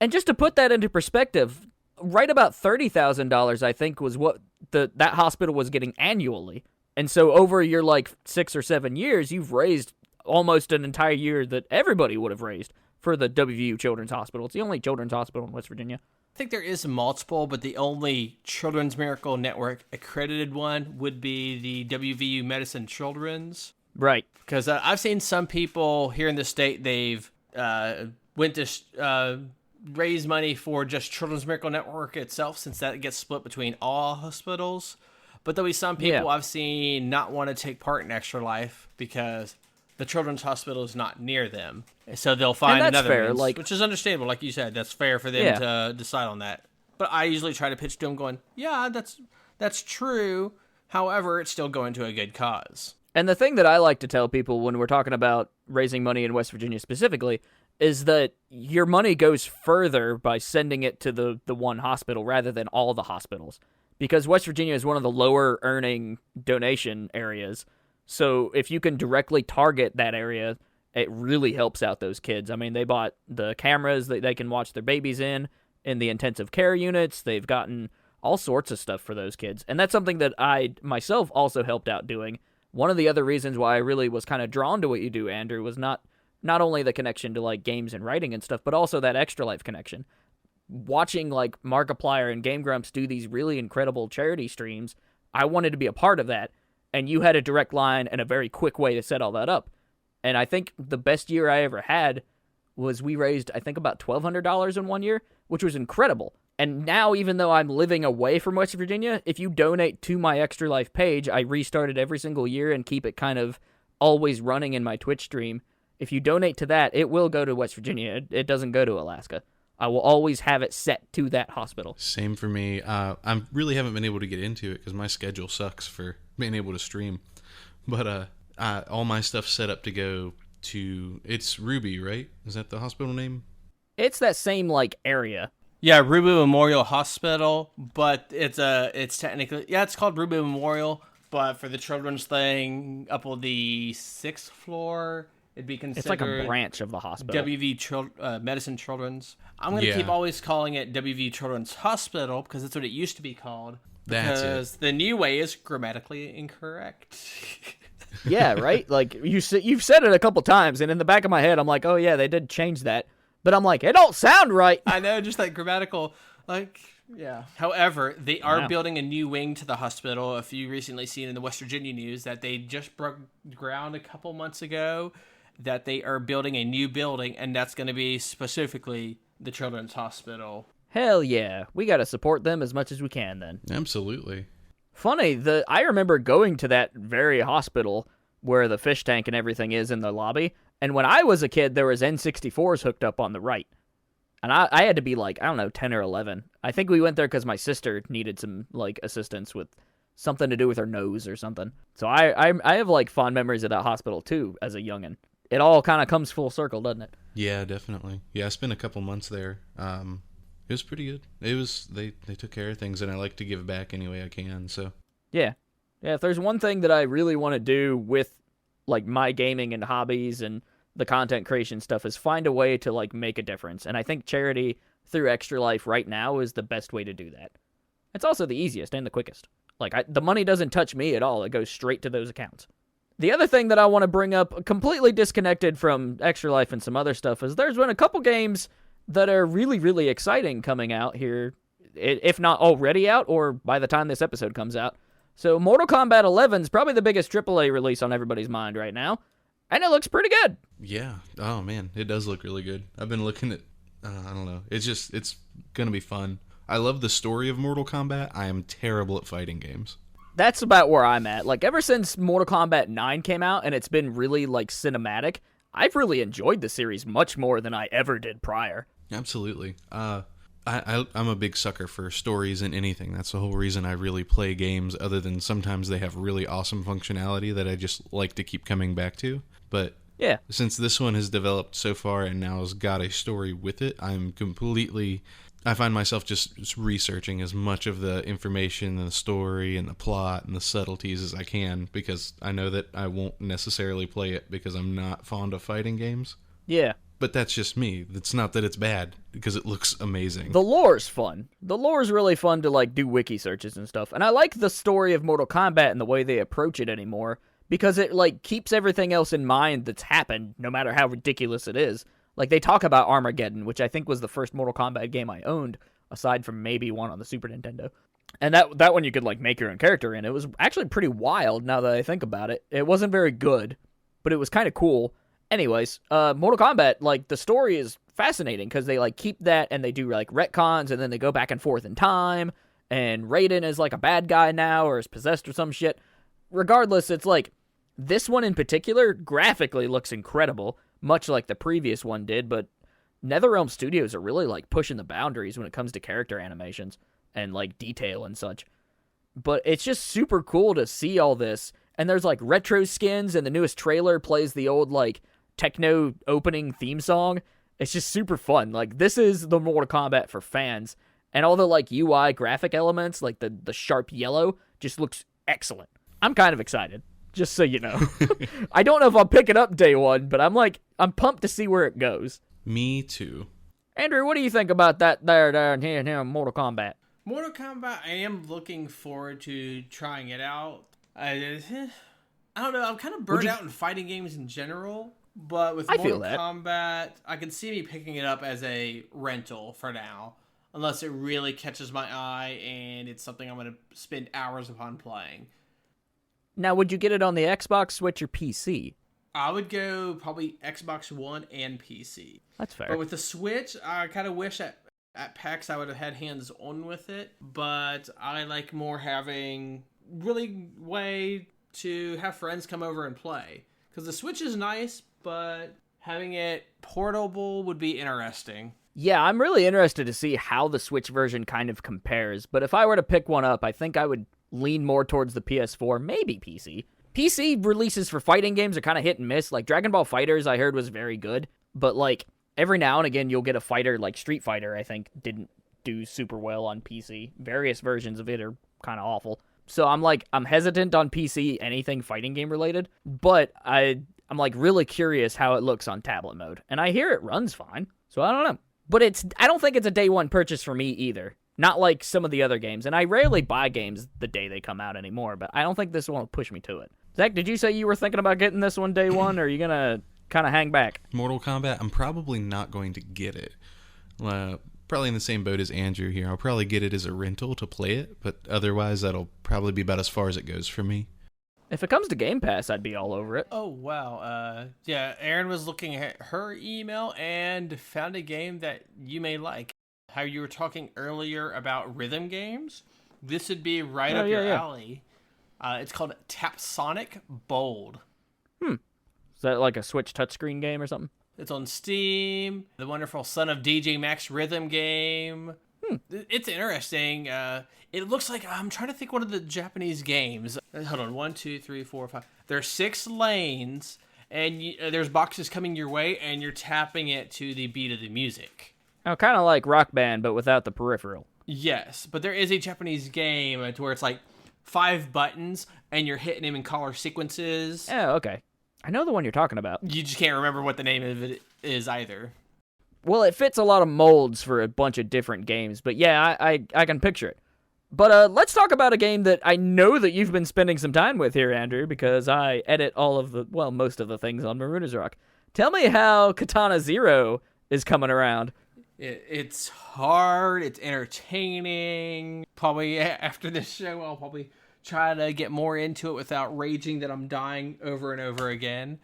Speaker 2: And just to put that into perspective, right about $30,000, I think, was what that hospital was getting annually. And so over your like 6 or 7 years, you've raised almost an entire year that everybody would have raised for the WVU Children's Hospital. It's the only children's hospital in West Virginia.
Speaker 3: I think there is multiple, but the only Children's Miracle Network accredited one would be the WVU Medicine Children's.
Speaker 2: Right.
Speaker 3: Because I've seen some people here in the state, they've went to raise money for just Children's Miracle Network itself, since that gets split between all hospitals. But there'll be some people I've seen not want to take part in Extra Life because the Children's Hospital is not near them. So they'll find
Speaker 2: and that's
Speaker 3: another
Speaker 2: fair,
Speaker 3: means,
Speaker 2: like,
Speaker 3: which is understandable. Like you said, that's fair for them to decide on that. But I usually try to pitch to them going, yeah, that's true. However, it's still going to a good cause.
Speaker 2: And the thing that I like to tell people when we're talking about raising money in West Virginia specifically is that your money goes further by sending it to the one hospital rather than all the hospitals. Because West Virginia is one of the lower earning donation areas. So if you can directly target that area, it really helps out those kids. I mean, they bought the cameras that they can watch their babies in the intensive care units. They've gotten all sorts of stuff for those kids. And that's something that I myself also helped out doing. One of the other reasons why I really was kind of drawn to what you do, Andrew, was not only the connection to like games and writing and stuff, but also that Extra Life connection. Watching like Markiplier and Game Grumps do these really incredible charity streams, I wanted to be a part of that. And you had a direct line and a very quick way to set all that up. And I think the best year I ever had was we raised, I think, about $1,200 in one year, which was incredible. And now, even though I'm living away from West Virginia, if you donate to my Extra Life page, I restart it every single year and keep it kind of always running in my Twitch stream. If you donate to that, it will go to West Virginia. It doesn't go to Alaska. I will always have it set to that hospital.
Speaker 1: Same for me. I really haven't been able to get into it because my schedule sucks for being able to stream. But all my stuff's set up to go to... It's Ruby, right? Is that the hospital name?
Speaker 2: It's that same, like, area.
Speaker 3: Yeah, Ruby Memorial Hospital, but it's technically... Yeah, it's called Ruby Memorial, but for the children's thing, up on the 6th floor... It'd be considered...
Speaker 2: It's like a branch of the hospital.
Speaker 3: WV Medicine Children's. I'm going to keep always calling it WV Children's Hospital because that's what it used to be called. Because the new way is grammatically incorrect.
Speaker 2: Yeah, right? Like, you've said it a couple times, and in the back of my head, I'm like, oh yeah, they did change that. But I'm like, it don't sound right.
Speaker 3: I know, just like grammatical, like... Yeah. However, they are building a new wing to the hospital. If you recently seen in the West Virginia news that they just broke ground a couple months ago, that they are building a new building, and that's going to be specifically the Children's Hospital.
Speaker 2: Hell yeah. We got to support them as much as we can then.
Speaker 1: Absolutely.
Speaker 2: Funny, I remember going to that very hospital where the fish tank and everything is in the lobby, and when I was a kid, there was N64s hooked up on the right. And I had to be like, I don't know, 10 or 11. I think we went there because my sister needed some like assistance with something to do with her nose or something. So I have like fond memories of that hospital too as a youngin'. It all kind of comes full circle, doesn't it?
Speaker 1: Yeah, definitely. Yeah, I spent a couple months there. It was pretty good. It was they took care of things, and I like to give back any way I can. So
Speaker 2: yeah. If there's one thing that I really want to do with like my gaming and hobbies and the content creation stuff is find a way to like make a difference. And I think charity through Extra Life right now is the best way to do that. It's also the easiest and the quickest. Like the money doesn't touch me at all. It goes straight to those accounts. The other thing that I want to bring up, completely disconnected from Extra Life and some other stuff, is there's been a couple games that are really, really exciting coming out here, if not already out or by the time this episode comes out. So Mortal Kombat 11 is probably the biggest AAA release on everybody's mind right now. And it looks pretty good.
Speaker 1: Yeah. Oh, man. It does look really good. I've been looking at... I don't know. It's going to be fun. I love the story of Mortal Kombat. I am terrible at fighting games.
Speaker 2: That's about where I'm at. Like, ever since Mortal Kombat 9 came out and it's been really, like, cinematic, I've really enjoyed the series much more than I ever did prior.
Speaker 1: Absolutely. I'm a big sucker for stories in anything. That's the whole reason I really play games, other than sometimes they have really awesome functionality that I just like to keep coming back to. But
Speaker 2: yeah,
Speaker 1: since this one has developed so far and now has got a story with it, I find myself just researching as much of the information and the story and the plot and the subtleties as I can, because I know that I won't necessarily play it because I'm not fond of fighting games.
Speaker 2: Yeah.
Speaker 1: But that's just me. It's not that it's bad, because it looks amazing.
Speaker 2: The lore's fun. The lore's really fun to, like, do wiki searches and stuff. And I like the story of Mortal Kombat and the way they approach it anymore, because it, like, keeps everything else in mind that's happened, no matter how ridiculous it is. Like, they talk about Armageddon, which I think was the first Mortal Kombat game I owned, aside from maybe one on the Super Nintendo. And that one you could, like, make your own character in. It was actually pretty wild, now that I think about it. It wasn't very good, but it was kind of cool. Anyways, Mortal Kombat, like, the story is fascinating, because they, like, keep that, and they do, like, retcons, and then they go back and forth in time, and Raiden is, like, a bad guy now, or is possessed or some shit. Regardless, it's, like, this one in particular, graphically looks incredible, much like the previous one did, but NetherRealm Studios are really like pushing the boundaries when it comes to character animations and like detail and such. But it's just super cool to see all this. And there's like retro skins, and the newest trailer plays the old like techno opening theme song. It's just super fun. Like, this is the Mortal Kombat for fans. And all the like UI graphic elements, like the sharp yellow, just looks excellent. I'm kind of excited, just so you know. I don't know if I'll pick it up day one, but I'm pumped to see where it goes.
Speaker 1: Me too.
Speaker 2: Andrew, what do you think about that there and here, Mortal Kombat?
Speaker 3: Mortal Kombat, I am looking forward to trying it out. I don't know, I'm kind of burned out in fighting games in general, but with Mortal Kombat, I can see me picking it up as a rental for now, unless it really catches my eye and it's something I'm going to spend hours upon playing.
Speaker 2: Now, would you get it on the Xbox, Switch, or PC?
Speaker 3: I would go probably Xbox One and PC.
Speaker 2: That's fair.
Speaker 3: But with the Switch, I kind of wish at PAX I would have had hands-on with it, but I like more having really way to have friends come over and play. Because the Switch is nice, but having it portable would be interesting.
Speaker 2: Yeah, I'm really interested to see how the Switch version kind of compares, but if I were to pick one up, I think I would lean more towards the PS4, maybe PC. PC releases for fighting games are kind of hit and miss. Like, Dragon Ball FighterZ, I heard, was very good, but, like, every now and again, you'll get a fighter, like Street Fighter, I think, didn't do super well on PC. Various versions of it are kind of awful. So I'm hesitant on PC, anything fighting game related, but I'm, like, really curious how it looks on tablet mode. And I hear it runs fine, so I don't know. But I don't think it's a day one purchase for me either. Not like some of the other games. And I rarely buy games the day they come out anymore, but I don't think this one will push me to it. Zach, did you say you were thinking about getting this one day one, or are you going to kind of hang back?
Speaker 1: Mortal Kombat, I'm probably not going to get it. Probably in the same boat as Andrew here. I'll probably get it as a rental to play it, but otherwise that'll probably be about as far as it goes for me.
Speaker 2: If it comes to Game Pass, I'd be all over it.
Speaker 3: Oh, wow. Yeah, Erin was looking at her email and found a game that you may like. How you were talking earlier about rhythm games? This would be right up your alley. It's called Tap Sonic Bold.
Speaker 2: Is that like a Switch touchscreen game or something?
Speaker 3: It's on Steam. The wonderful Son of DJ Max rhythm game. It's interesting. It looks like, I'm trying to think one of the Japanese games. Hold on, 1, 2, 3, 4, 5. There's 6 lanes, and there's boxes coming your way, and you're tapping it to the beat of the music.
Speaker 2: Oh, kind of like Rock Band, but without the peripheral.
Speaker 3: Yes, but there is a Japanese game to where it's like 5 buttons, and you're hitting them in color sequences.
Speaker 2: Oh, okay. I know the one you're talking about.
Speaker 3: You just can't remember what the name of it is either.
Speaker 2: Well, it fits a lot of molds for a bunch of different games, but yeah, I can picture it. But let's talk about a game that I know that you've been spending some time with here, Andrew, because I edit most of the things on Marooners Rock. Tell me how Katana Zero is coming around.
Speaker 3: It's hard, it's entertaining. Probably after this show, I'll probably try to get more into it without raging that I'm dying over and over again.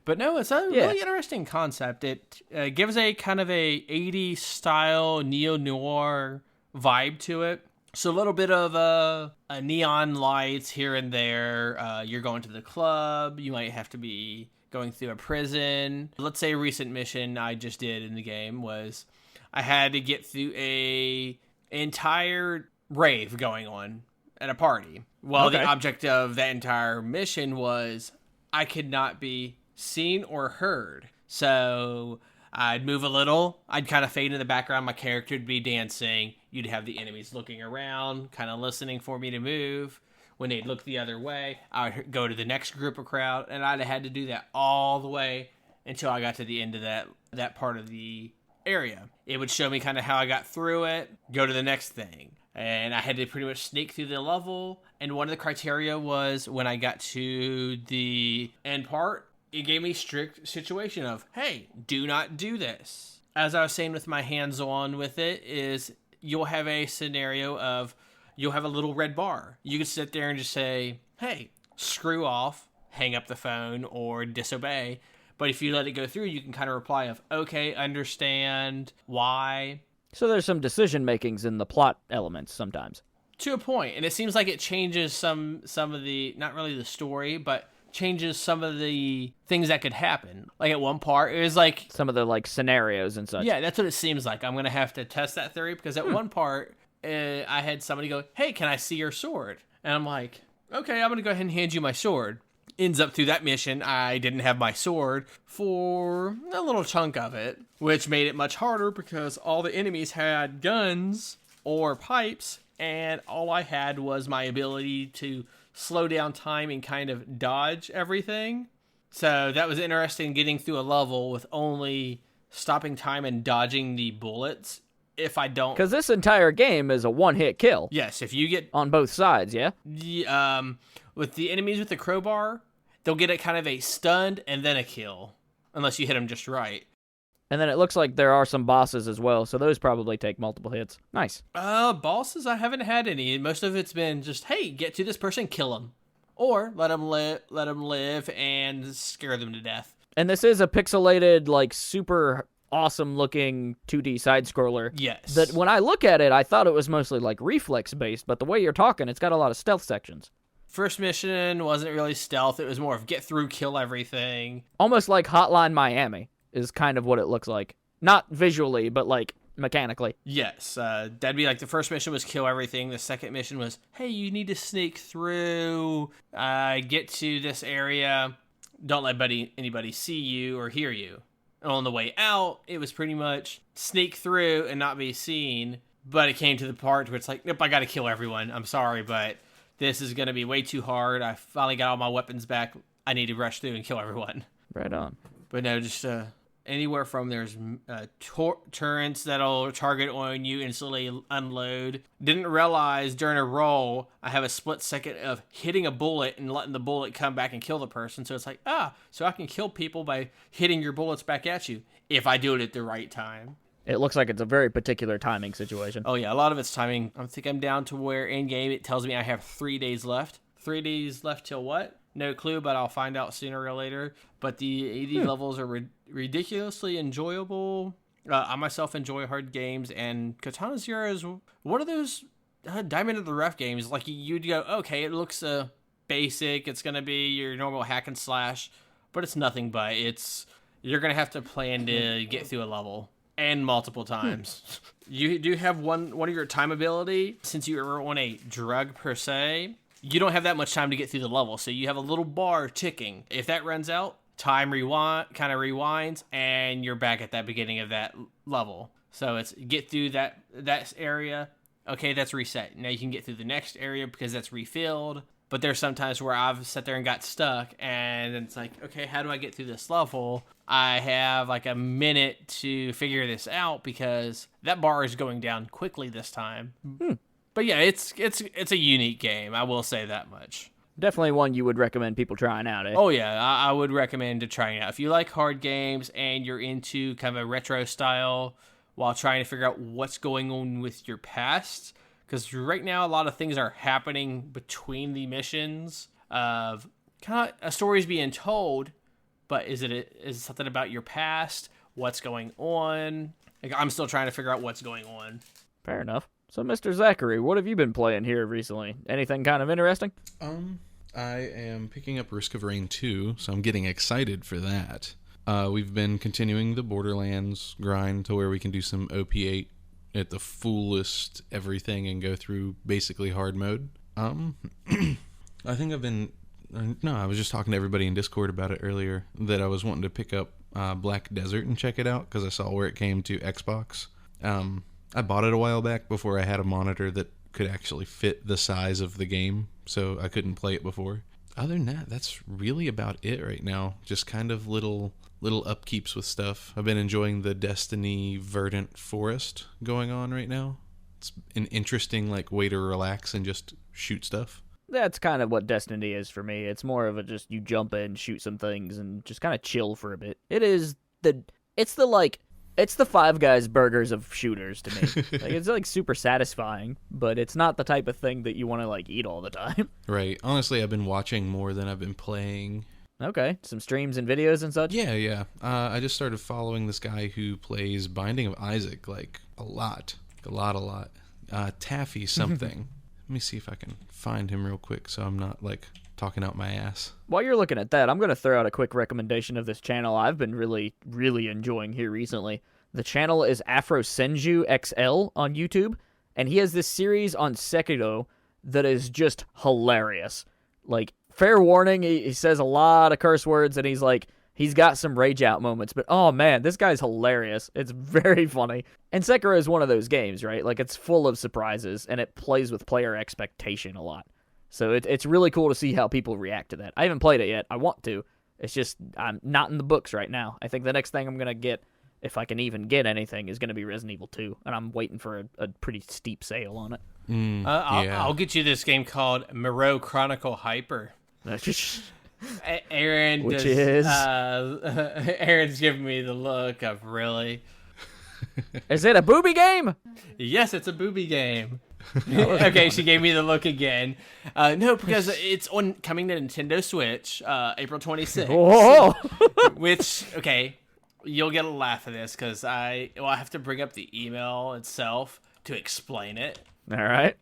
Speaker 3: But no, it's a really interesting concept. It gives a kind of a 80s style neo-noir vibe to it. So a little bit of a neon lights here and there. You're going to the club. You might have to be going through a prison. Let's say a recent mission I just did in the game was I had to get through a entire rave going on at a party. Well, the object of that entire mission was I could not be seen or heard. So I'd move a little. I'd kind of fade in the background. My character would be dancing. You'd have the enemies looking around, kind of listening for me to move. When they'd look the other way, I would go to the next group of crowd, and I'd have had to do that all the way until I got to the end of that part of the area. It would show me kind of how I got through it, go to the next thing. And I had to pretty much sneak through the level. And one of the criteria was when I got to the end part, it gave me strict situation of, hey, do not do this. As I was saying with my hands-on with it, is you'll have a scenario of you'll have a little red bar. You can sit there and just say, hey, screw off, hang up the phone, or disobey. But if you let it go through, you can kind of reply of, okay, understand, why.
Speaker 2: So there's some decision makings in the plot elements sometimes.
Speaker 3: To a point. And it seems like it changes some of the, not really the story, but changes some of the things that could happen. Like at one part, it was like
Speaker 2: Some of the like scenarios and such.
Speaker 3: yeah, that's what it seems like. I'm gonna have to test that theory because at one part, I had somebody go, "Hey, can I see your sword?" And I'm like, "Okay, I'm gonna go ahead and hand you my sword." Ends up through that mission, I didn't have my sword for a little chunk of it, which made it much harder because all the enemies had guns or pipes, and all I had was my ability to slow down time and kind of dodge everything. So that was interesting, getting through a level with only stopping time and dodging the bullets. If I don't...
Speaker 2: Because this entire game is a one-hit kill.
Speaker 3: Yes, if you get...
Speaker 2: On both sides, yeah?
Speaker 3: With the enemies with the crowbar, they'll get it kind of a stunned and then a kill. Unless you hit them just right.
Speaker 2: And then it looks like there are some bosses as well, so those probably take multiple hits. Nice.
Speaker 3: Bosses, I haven't had any. Most of it's been just, hey, get to this person, kill them. Or let them live and scare them to death.
Speaker 2: And this is a pixelated, like, super awesome-looking 2D side-scroller.
Speaker 3: Yes.
Speaker 2: That when I look at it, I thought it was mostly, like, reflex-based, but the way you're talking, it's got a lot of stealth sections.
Speaker 3: First mission wasn't really stealth. It was more of get through, kill everything.
Speaker 2: Almost like Hotline Miami is kind of what it looks like. Not visually, but, like, mechanically.
Speaker 3: Yes. That'd be like the first mission was kill everything. The second mission was, hey, you need to sneak through, get to this area. Don't let anybody see you or hear you. And on the way out, it was pretty much sneak through and not be seen. But it came to the part where it's like, nope, I got to kill everyone. I'm sorry, but this is going to be way too hard. I finally got all my weapons back. I need to rush through and kill everyone.
Speaker 2: Right on.
Speaker 3: But no, just anywhere from there's turrets that'll target on you, instantly unload. Didn't realize during a roll, I have a split second of hitting a bullet and letting the bullet come back and kill the person. So it's like, so I can kill people by hitting your bullets back at you if I do it at the right time.
Speaker 2: It looks like it's a very particular timing situation.
Speaker 3: Oh yeah, a lot of it's timing. I think I'm down to where in game it tells me I have 3 days left. 3 days left till what? No clue, but I'll find out sooner or later. But the AD levels are ridiculously enjoyable. I myself enjoy hard games, and Katana Zero is one of those Diamond of the Rough games. Like you'd go, okay, it looks basic. It's gonna be your normal hack and slash, but it's nothing but you're gonna have to plan to get through a level. And multiple times. You do have one of your time ability. Since you are on a drug per se, you don't have that much time to get through the level. So you have a little bar ticking. If that runs out, time rewinds, and you're back at that beginning of that level. So it's get through that area. Okay, that's reset. Now you can get through the next area because that's refilled. But there's sometimes where I've sat there and got stuck, and it's like, okay, how do I get through this level? I have like a minute to figure this out because that bar is going down quickly this time. But yeah, it's a unique game. I will say that much.
Speaker 2: Definitely one you would recommend people trying out, eh?
Speaker 3: Oh yeah, I would recommend to try it out. If you like hard games and you're into kind of a retro style while trying to figure out what's going on with your past. Because right now, a lot of things are happening between the missions of kind of a story's being told, but is it something about your past? What's going on? Like, I'm still trying to figure out what's going on.
Speaker 2: Fair enough. So, Mr. Zachary, what have you been playing here recently? Anything kind of interesting?
Speaker 1: I am picking up Risk of Rain 2, so I'm getting excited for that. We've been continuing the Borderlands grind to where we can do some OP8 at the fullest everything and go through basically hard mode. I think I was just talking to everybody in Discord about it earlier, that I was wanting to pick up Black Desert and check it out because I saw where it came to Xbox. I bought it a while back before I had a monitor that could actually fit the size of the game, so I couldn't play it before. Other than that, that's really about it right now. Just kind of little upkeeps with stuff. I've been enjoying the Destiny Verdant Forest going on right now. It's an interesting way to relax and just shoot stuff.
Speaker 2: That's kind of what Destiny is for me. It's more of a just you jump in, shoot some things, and just kind of chill for a bit. It's the Five Guys burgers of shooters to me. It's super satisfying, but it's not the type of thing that you want to eat all the time.
Speaker 1: Right. Honestly, I've been watching more than I've been playing.
Speaker 2: Okay, some streams and videos and such?
Speaker 1: Yeah. I just started following this guy who plays Binding of Isaac, a lot. Taffy something. Let me see if I can find him real quick so I'm not, talking out my ass.
Speaker 2: While you're looking at that, I'm going to throw out a quick recommendation of this channel I've been really, really enjoying here recently. The channel is AfroSenju XL on YouTube, and he has this series on Sekiro that is just hilarious. Like, fair warning, he says a lot of curse words, and he's got some rage out moments, but oh man, this guy's hilarious. It's very funny. And Sekiro is one of those games, right? Like, it's full of surprises, and it plays with player expectation a lot. So it's really cool to see how people react to that. I haven't played it yet. I want to. It's just, I'm not in the books right now. I think the next thing I'm going to get, if I can even get anything, is going to be Resident Evil 2, and I'm waiting for a pretty steep sale on it.
Speaker 3: I'll get you this game called Moreau Chronicle Hyper. Aaron,
Speaker 2: Which is?
Speaker 3: Aaron's giving me the look of really.
Speaker 2: Is it a booby game?
Speaker 3: Yes, it's a booby game. Okay, she gave me the look again. No, because it's coming to Nintendo Switch, April 26th.
Speaker 2: Whoa!
Speaker 3: Which, okay, you'll get a laugh at this because I have to bring up the email itself to explain it.
Speaker 2: All right.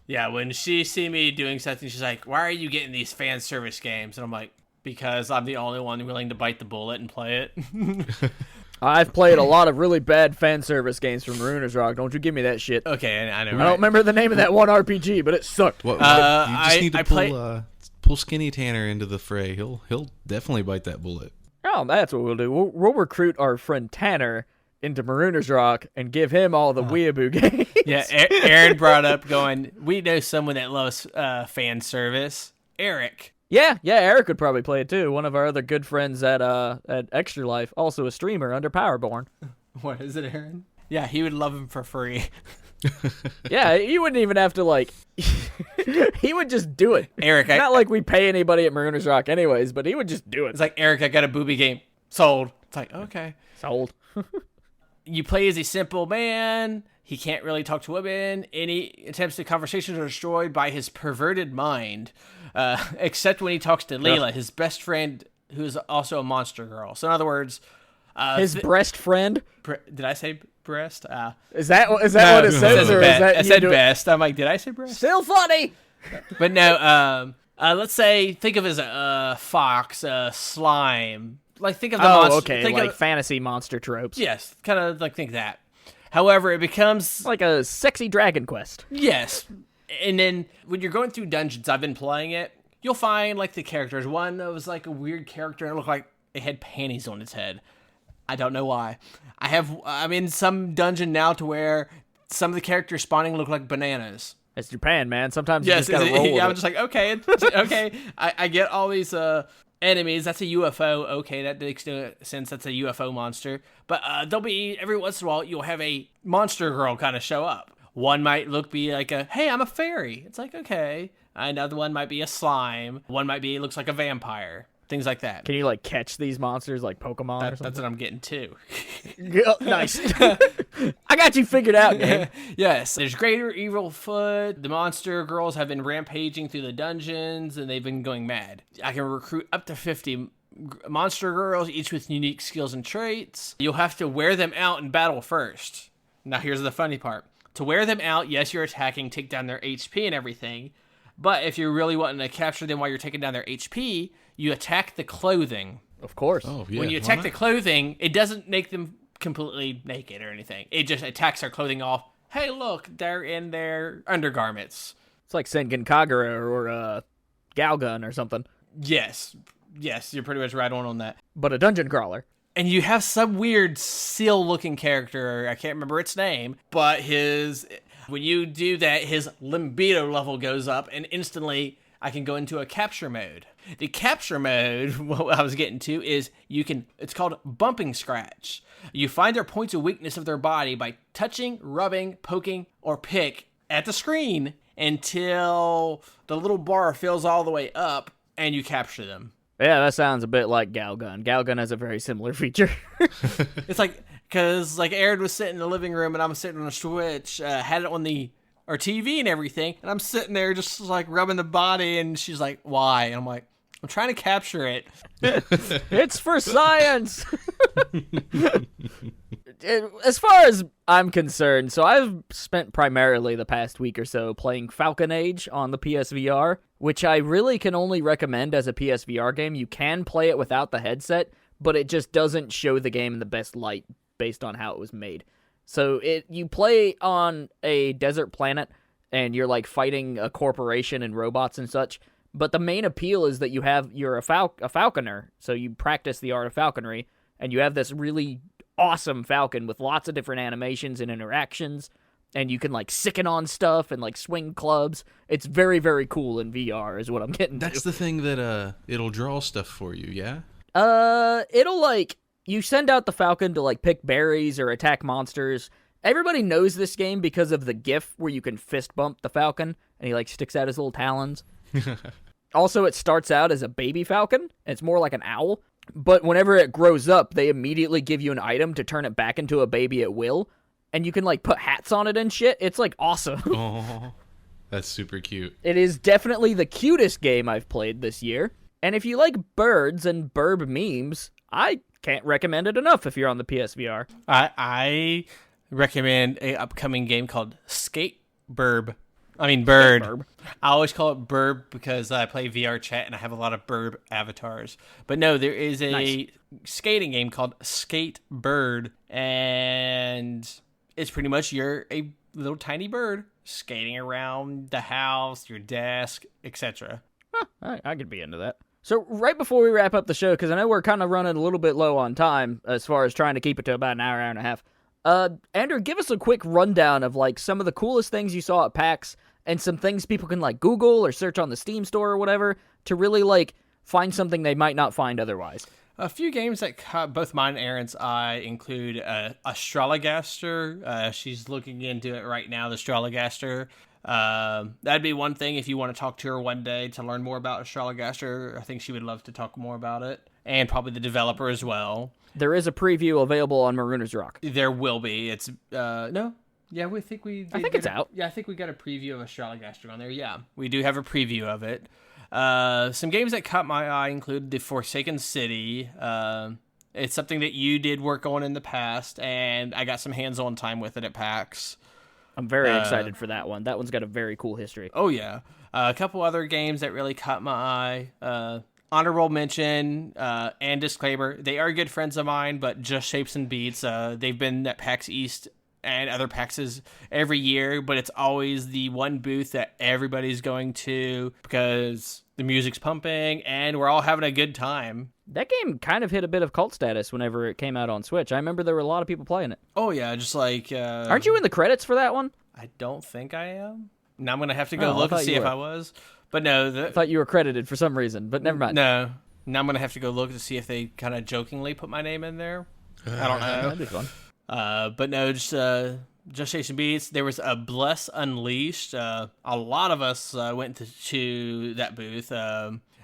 Speaker 3: Yeah, when she see me doing something, she's like, "Why are you getting these fan service games?" And I'm like, "Because I'm the only one willing to bite the bullet and play it."
Speaker 2: I've played a lot of really bad fan service games from Marooners Rock. Don't you give me that shit.
Speaker 3: Okay, I know.
Speaker 2: I don't remember the name of that one RPG, but it sucked.
Speaker 1: You just need to pull Skinny Tanner into the fray. He'll definitely bite that bullet.
Speaker 2: Oh, that's what we'll do. We'll recruit our friend Tanner into Marooners Rock and give him all the weeaboo games.
Speaker 3: Yeah, Aaron brought up going, we know someone that loves fan service. Eric.
Speaker 2: Yeah, Eric would probably play it too. One of our other good friends at Extra Life, also a streamer under Powerborn.
Speaker 3: What is it, Aaron? Yeah, he would love him for free.
Speaker 2: Yeah, you wouldn't even have to, he would just do it.
Speaker 3: Eric,
Speaker 2: not like we pay anybody at Marooners Rock anyways, but he would just do it.
Speaker 3: It's like, Eric, I got a booby game. Sold. It's like, okay.
Speaker 2: Sold.
Speaker 3: You play as a simple man. He can't really talk to women. Any attempts at conversations are destroyed by his perverted mind, except when he talks to Layla, his best friend, who is also a monster girl. So in other words...
Speaker 2: his breast friend?
Speaker 3: Did I say breast?
Speaker 2: Is that what it says? Or is that
Speaker 3: I said best. I'm like, did I say breast?
Speaker 2: Still funny!
Speaker 3: But no, let's say, think of it as a fox, a slime. Like, think of the monster.
Speaker 2: Okay, like fantasy monster tropes.
Speaker 3: Yes, kind of like think that. However, it becomes...
Speaker 2: like a sexy Dragon Quest.
Speaker 3: Yes. And then, when you're going through dungeons, I've been playing it, you'll find, the characters. One that was, a weird character, and it looked like it had panties on its head. I don't know why. I'm in some dungeon now to where some of the characters spawning look like bananas.
Speaker 2: It's Japan, man. Sometimes you just gotta roll with it.
Speaker 3: I'm just like, okay, okay. I get all these enemies. That's a UFO. Okay, that makes no sense. That's a UFO monster. But there'll be, every once in a while, you'll have a monster girl kind of show up. One might be like hey, I'm a fairy. It's like, okay. Another one might be a slime. One might be, looks like a vampire. Things like that.
Speaker 2: Can you catch these monsters like Pokemon or something?
Speaker 3: That's what I'm getting to.
Speaker 2: Nice. I got you figured out, gang.
Speaker 3: Yes. There's Greater Evil Foot. The monster girls have been rampaging through the dungeons, and they've been going mad. I can recruit up to 50 monster girls, each with unique skills and traits. You'll have to wear them out in battle first. Now, here's the funny part. To wear them out, yes, you're attacking, take down their HP and everything. But if you're really wanting to capture them while you're taking down their HP, you attack the clothing.
Speaker 2: Of course.
Speaker 1: Oh, yeah.
Speaker 3: When you attack the clothing, it doesn't make them completely naked or anything. It just attacks their clothing off. Hey, look, they're in their undergarments.
Speaker 2: It's like Sengen Kagura or Galgun or something.
Speaker 3: Yes, you're pretty much right on that.
Speaker 2: But a dungeon crawler.
Speaker 3: And you have some weird seal-looking character, I can't remember its name, but when you do that, his libido level goes up, and instantly I can go into a capture mode. The capture mode, what I was getting to, is it's called bumping scratch. You find their points of weakness of their body by touching, rubbing, poking, or pick at the screen until the little bar fills all the way up, and you capture them.
Speaker 2: Yeah, that sounds a bit like Galgun. Galgun has a very similar feature.
Speaker 3: It's because Aaron was sitting in the living room and I'm sitting on the Switch, had it on our TV and everything, and I'm sitting there just rubbing the body, and she's like, why? And I'm like, I'm trying to capture it.
Speaker 2: It's for science! As far as I'm concerned, so I've spent primarily the past week or so playing Falcon Age on the PSVR, which I really can only recommend as a PSVR game. You can play it without the headset, but it just doesn't show the game in the best light based on how it was made. So you play on a desert planet, and you're like fighting a corporation and robots and such. But the main appeal is that you're a falconer, so you practice the art of falconry, and you have this really awesome falcon with lots of different animations and interactions, and you can like sicken on stuff and like swing clubs. It's very, very cool in VR is what I'm getting to.
Speaker 1: That's the thing that it'll draw stuff for you, yeah?
Speaker 2: It'll like, you send out the falcon to like pick berries or attack monsters. Everybody knows this game because of the GIF where you can fist bump the falcon and he like sticks out his little talons. Also, it starts out as a baby falcon. It's more like an owl. But whenever it grows up, they immediately give you an item to turn it back into a baby at will. And you can like put hats on it and shit. It's like awesome.
Speaker 1: Oh, that's super cute.
Speaker 2: It is definitely the cutest game I've played this year. And if you like birds and burb memes, I can't recommend it enough if you're on the PSVR.
Speaker 3: I recommend a upcoming game called Bird.
Speaker 2: Burb.
Speaker 3: I always call it Burb because I play VR chat and I have a lot of Burb avatars. But no, there is a skating game called Skate Bird, and it's pretty much you're a little tiny bird skating around the house, your desk, etc.
Speaker 2: Huh, I could be into that. So right before we wrap up the show, because I know we're kind of running a little bit low on time as far as trying to keep it to about an hour and a half. Andrew, give us a quick rundown of like some of the coolest things you saw at PAX and some things people can like Google or search on the Steam store or whatever to really like find something they might not find otherwise.
Speaker 3: A few games that caught both mine and Aaron's eye include Astrologaster. She's looking into it right now, the Astrologaster. That'd be one thing if you want to talk to her one day to learn more about Astrologaster. I think she would love to talk more about it, and probably the developer as well.
Speaker 2: There is a preview available on Marooners Rock.
Speaker 3: There will be. It's no. Yeah, I think
Speaker 2: it's out.
Speaker 3: Yeah, I think we got a preview of Astrologaster on there. Yeah, we do have a preview of it. Some games that caught my eye include The Forsaken City. It's something that you did work on in the past, and I got some hands-on time with it at PAX.
Speaker 2: I'm very excited for that one. That one's got a very cool history.
Speaker 3: Oh, yeah. A couple other games that really caught my eye. Honorable mention and disclaimer, they are good friends of mine, but Just Shapes and Beats, they've been at PAX East and other PAXs every year, but it's always the one booth that everybody's going to because the music's pumping and we're all having a good time.
Speaker 2: That game kind of hit a bit of cult status whenever it came out on Switch. I remember there were a lot of people playing it.
Speaker 3: Oh, yeah, just like...
Speaker 2: Aren't you in the credits for that one?
Speaker 3: I don't think I am. Now I'm going to have to go look and see if I was. But no...
Speaker 2: I thought you were credited for some reason, but never mind.
Speaker 3: No. Now I'm going to have to go look to see if they kind of jokingly put my name in there. I don't know.
Speaker 2: That'd be fun.
Speaker 3: But no, just Station Beats. There was a Bless Unleashed. A lot of us went to that booth.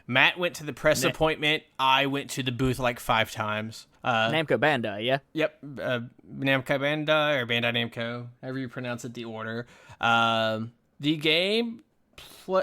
Speaker 3: Matt went to the press appointment. I went to the booth like 5 times.
Speaker 2: Namco Bandai, yeah?
Speaker 3: Yep. Namco Bandai or Bandai Namco, however you pronounce it, the order. The game,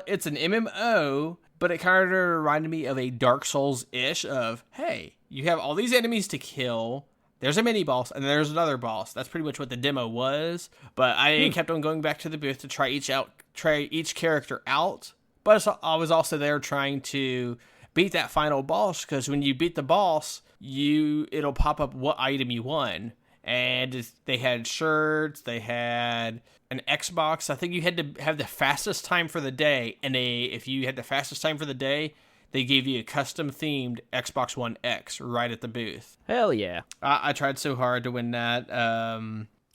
Speaker 3: it's an MMO, but it kind of reminded me of a Dark Souls-ish of, hey, you have all these enemies to kill. There's a mini boss, and there's another boss. That's pretty much what the demo was. But I kept on going back to the booth to try each character out. But I was also there trying to beat that final boss, because when you beat the boss, it'll pop up what item you won. And they had shirts, they had an Xbox. I think you had to have the fastest time for the day, and if you had the fastest time for the day, they gave you a custom-themed Xbox One X right at the booth.
Speaker 2: Hell yeah.
Speaker 3: I tried so hard to win that.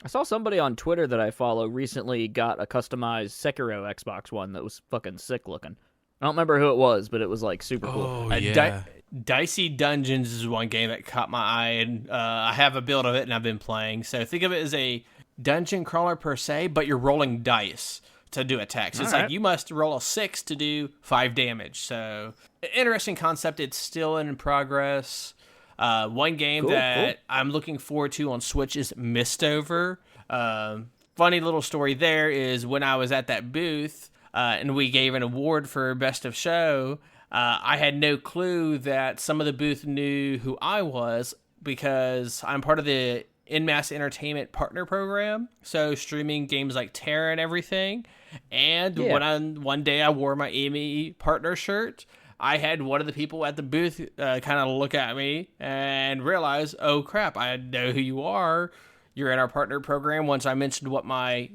Speaker 2: I saw somebody on Twitter that I follow recently got a customized Sekiro Xbox One that was fucking sick looking. I don't remember who it was, but it was like super cool.
Speaker 1: Oh, yeah.
Speaker 3: Dicey Dungeons is one game that caught my eye, and I have a build of it, and I've been playing. So think of it as a dungeon crawler per se, but you're rolling dice to do attacks. It's like you must roll a 6 to do 5 damage. So interesting concept. It's still in progress. One game that I'm looking forward to on Switch is Mistover. Funny little story there is when I was at that booth and we gave an award for Best of Show, I had no clue that some of the booth knew who I was because I'm part of the in-mass entertainment partner program. So streaming games like Terra and everything. And one day I wore my Amy partner shirt, I had one of the people at the booth kind of look at me and realize, oh crap, I know who you are. You're in our partner program. Once I mentioned what my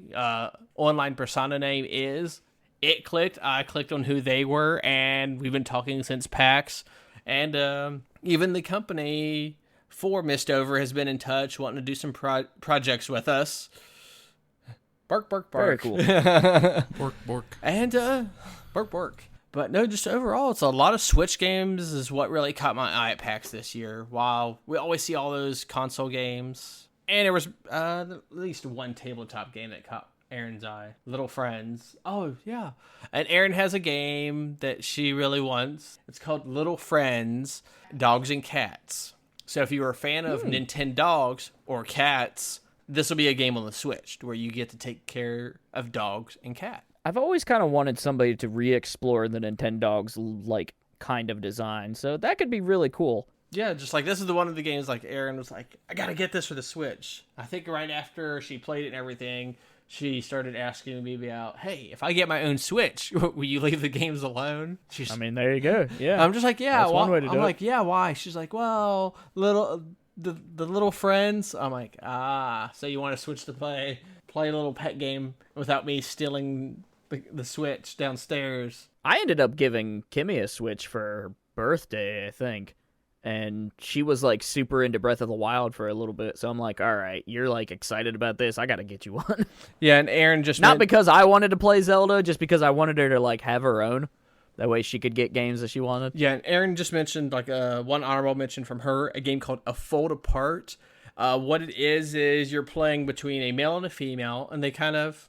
Speaker 3: online persona name is, it clicked. I clicked on who they were, and we've been talking since PAX. And even the company for Mistover has been in touch, wanting to do some projects with us. Bark, bark, bark.
Speaker 2: Very cool.
Speaker 1: Bork, bork.
Speaker 3: And bark, bark. But no, just overall, it's a lot of Switch games is what really caught my eye at PAX this year. While we always see all those console games, and there was at least one tabletop game that caught Erin's eye. Little Friends. Oh, yeah. And Erin has a game that she really wants. It's called Little Friends, Dogs and Cats. So if you're a fan of Nintendogs or cats, this will be a game on the Switch where you get to take care of dogs and cats.
Speaker 2: I've always kind of wanted somebody to re-explore the Nintendogs, like, kind of design, so that could be really cool.
Speaker 3: Yeah, just like this is the one of the games like Erin was like, I gotta get this for the Switch. I think right after she played it and everything, she started asking me about, hey, if I get my own Switch, will you leave the games alone?
Speaker 2: I mean, there you go. Yeah.
Speaker 3: I'm just like, yeah.
Speaker 2: That's one way to do it.
Speaker 3: Yeah, why? She's like, well, the Little Friends. I'm like, so you want to switch to play a little pet game without me stealing the Switch downstairs.
Speaker 2: I ended up giving Kimmy a Switch for her birthday, I think. And she was, like, super into Breath of the Wild for a little bit. So I'm like, all right, you're, like, excited about this. I got to get you one.
Speaker 3: Yeah, and Erin just...
Speaker 2: Not because I wanted to play Zelda, just because I wanted her to, like, have her own. That way she could get games that she wanted.
Speaker 3: Yeah, and Erin just mentioned, like, one honorable mention from her, a game called A Fold Apart. What it is you're playing between a male and a female, and they kind of...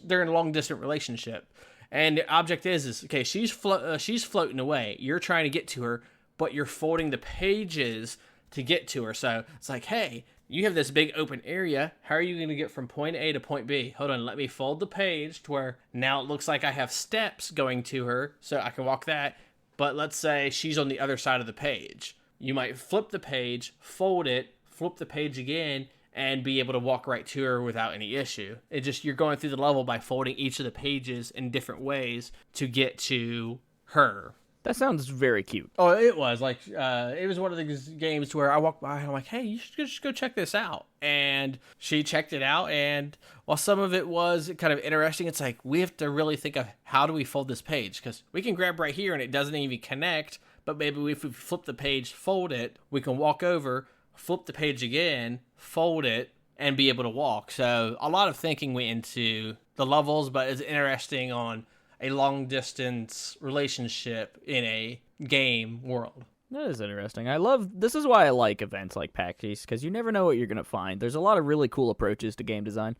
Speaker 3: They're in a long-distance relationship. And the object is okay, she's floating away. You're trying to get to her, but you're folding the pages to get to her. So it's like, hey, you have this big open area. How are you going to get from point A to point B? Hold on, let me fold the page to where now it looks like I have steps going to her, so I can walk that. But let's say she's on the other side of the page. You might flip the page, fold it, flip the page again, and be able to walk right to her without any issue. It just, you're going through the level by folding each of the pages in different ways to get to her.
Speaker 2: That sounds very cute.
Speaker 3: Oh, it was like it was one of these games where I walked by and I'm like, hey, you should just go check this out. And she checked it out, and while some of it was kind of interesting, it's like we have to really think of how do we fold this page, because we can grab right here and it doesn't even connect, but maybe if we flip the page, fold it, we can walk over, flip the page again, fold it, and be able to walk. So a lot of thinking went into the levels, but it's interesting on a long-distance relationship in a game world.
Speaker 2: That is interesting. This is why I like events like PAX East, because you never know what you're going to find. There's a lot of really cool approaches to game design.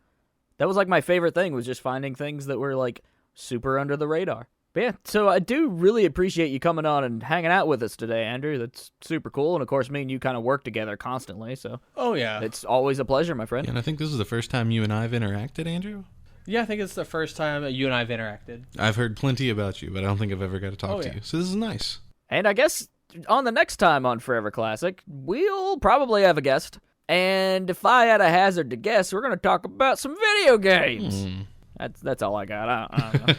Speaker 2: That was like my favorite thing, was just finding things that were like super under the radar. But yeah, so I do really appreciate you coming on and hanging out with us today, Andrew. That's super cool. And of course, me and you kind of work together constantly, so
Speaker 3: oh yeah,
Speaker 2: it's always a pleasure, my friend.
Speaker 1: Yeah, and I think this is the first time you and I have interacted, Andrew.
Speaker 3: Yeah, I think it's the first time you and I have interacted.
Speaker 1: I've heard plenty about you, but I don't think I've ever got to talk to you. So this is nice.
Speaker 2: And I guess on the next time on Forever Classic, we'll probably have a guest. And if I had a hazard to guess, we're going to talk about some video games. That's all I got. I don't know.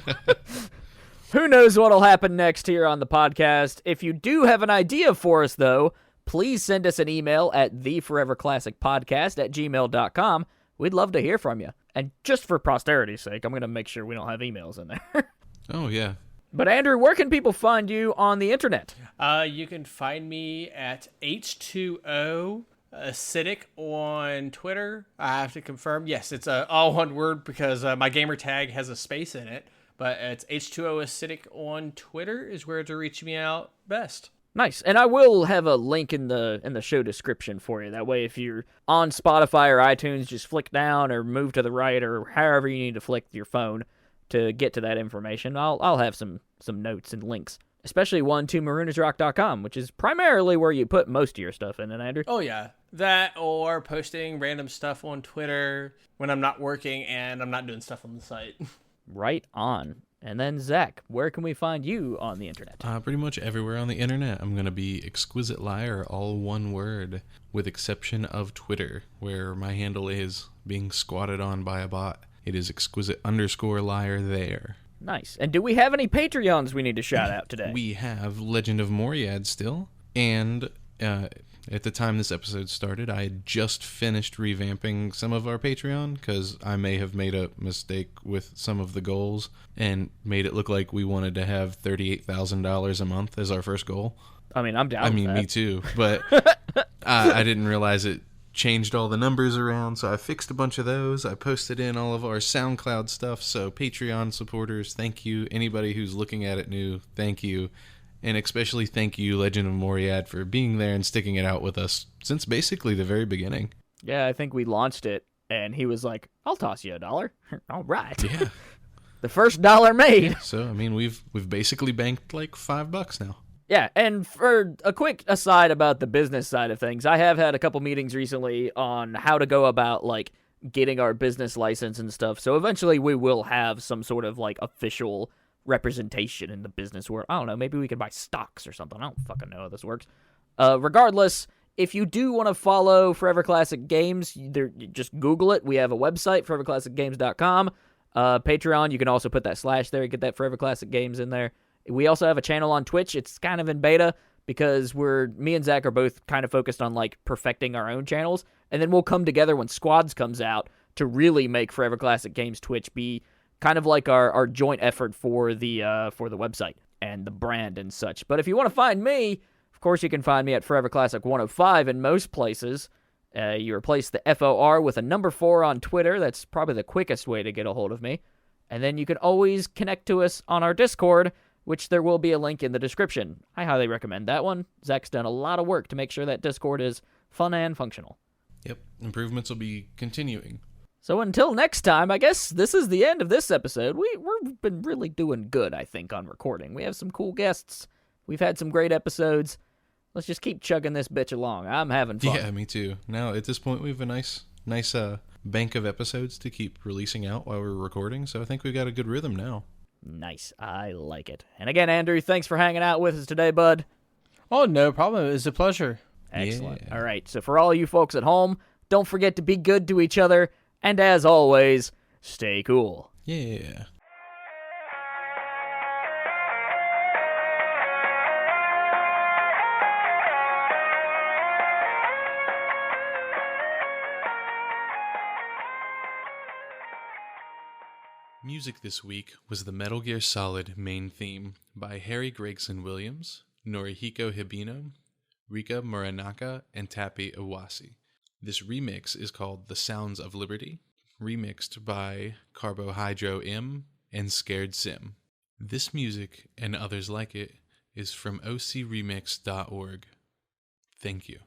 Speaker 2: Who knows what'll happen next here on the podcast. If you do have an idea for us, though, please send us an email at theforeverclassicpodcast@gmail.com. We'd love to hear from you. And just for posterity's sake, I'm going to make sure we don't have emails in there.
Speaker 1: Oh, yeah.
Speaker 2: But Andrew, where can people find you on the internet?
Speaker 3: You can find me at H2O Acidic on Twitter. I have to confirm. Yes, it's all one word because my gamer tag has a space in it. But it's H2O Acidic on Twitter is where to reach me out best.
Speaker 2: Nice. And I will have a link in the show description for you. That way, if you're on Spotify or iTunes, just flick down or move to the right or however you need to flick your phone to get to that information. I'll have some notes and links, especially one to maroonersrock.com, which is primarily where you put most of your stuff in it, Andrew.
Speaker 3: Oh, yeah. That or posting random stuff on Twitter when I'm not working and I'm not doing stuff on the site.
Speaker 2: Right on. And then, Zach, where can we find you on the internet?
Speaker 1: Pretty much everywhere on the internet. I'm going to be Exquisite Liar, all one word, with exception of Twitter, where my handle is being squatted on by a bot. It is exquisite_liar there.
Speaker 2: Nice. And do we have any Patreons we need to shout out today?
Speaker 1: We have Legend of Moriad still, and at the time this episode started, I had just finished revamping some of our Patreon, because I may have made a mistake with some of the goals and made it look like we wanted to have $38,000 a month as our first goal.
Speaker 2: I mean, I'm down with that.
Speaker 1: Me too, but I didn't realize it changed all the numbers around, so I fixed a bunch of those. I posted in all of our SoundCloud stuff, so Patreon supporters, thank you. Anybody who's looking at it new, thank you. And especially thank you, Legend of Moriad, for being there and sticking it out with us since basically the very beginning.
Speaker 2: Yeah, I think we launched it, and he was like, I'll toss you $1. All right.
Speaker 1: Yeah.
Speaker 2: The first dollar made.
Speaker 1: So, I mean, we've basically banked like $5 now.
Speaker 2: Yeah, and for a quick aside about the business side of things, I have had a couple meetings recently on how to go about, like, getting our business license and stuff. So eventually we will have some sort of, like, official representation in the business world. I don't know, maybe we could buy stocks or something. I don't fucking know how this works. Regardless, if you do want to follow Forever Classic Games, just Google it. We have a website, foreverclassicgames.com. Patreon, you can also put that / there and get that Forever Classic Games in there. We also have a channel on Twitch. It's kind of in beta because me and Zach are both kind of focused on like perfecting our own channels, and then we'll come together when Squads comes out to really make Forever Classic Games Twitch be kind of like our joint effort for the website and the brand and such. But if you want to find me, of course you can find me at Forever Classic 105 in most places. You replace the FOR with a number 4 on Twitter. That's probably the quickest way to get a hold of me. And then you can always connect to us on our Discord, which there will be a link in the description. I highly recommend that one. Zach's done a lot of work to make sure that Discord is fun and functional.
Speaker 1: Yep, improvements will be continuing.
Speaker 2: So until next time, I guess this is the end of this episode. We've been really doing good, I think, on recording. We have some cool guests. We've had some great episodes. Let's just keep chugging this bitch along. I'm having fun.
Speaker 1: Yeah, me too. Now, at this point, we have a nice bank of episodes to keep releasing out while we're recording, so I think we've got a good rhythm now.
Speaker 2: Nice. I like it. And again, Andrew, thanks for hanging out with us today, bud.
Speaker 3: Oh, no problem. It was a pleasure.
Speaker 2: Excellent.
Speaker 1: Yeah.
Speaker 2: All right. So for all you folks at home, don't forget to be good to each other. And as always, stay cool.
Speaker 1: Yeah. Music this week was the Metal Gear Solid main theme by Harry Gregson Williams, Norihiko Hibino, Rika Muranaka, and Tappy Iwasi. This remix is called The Sounds of Liberty, remixed by Carbohydro M and Scared Sim. This music and others like it is from OCRemix.org. Thank you.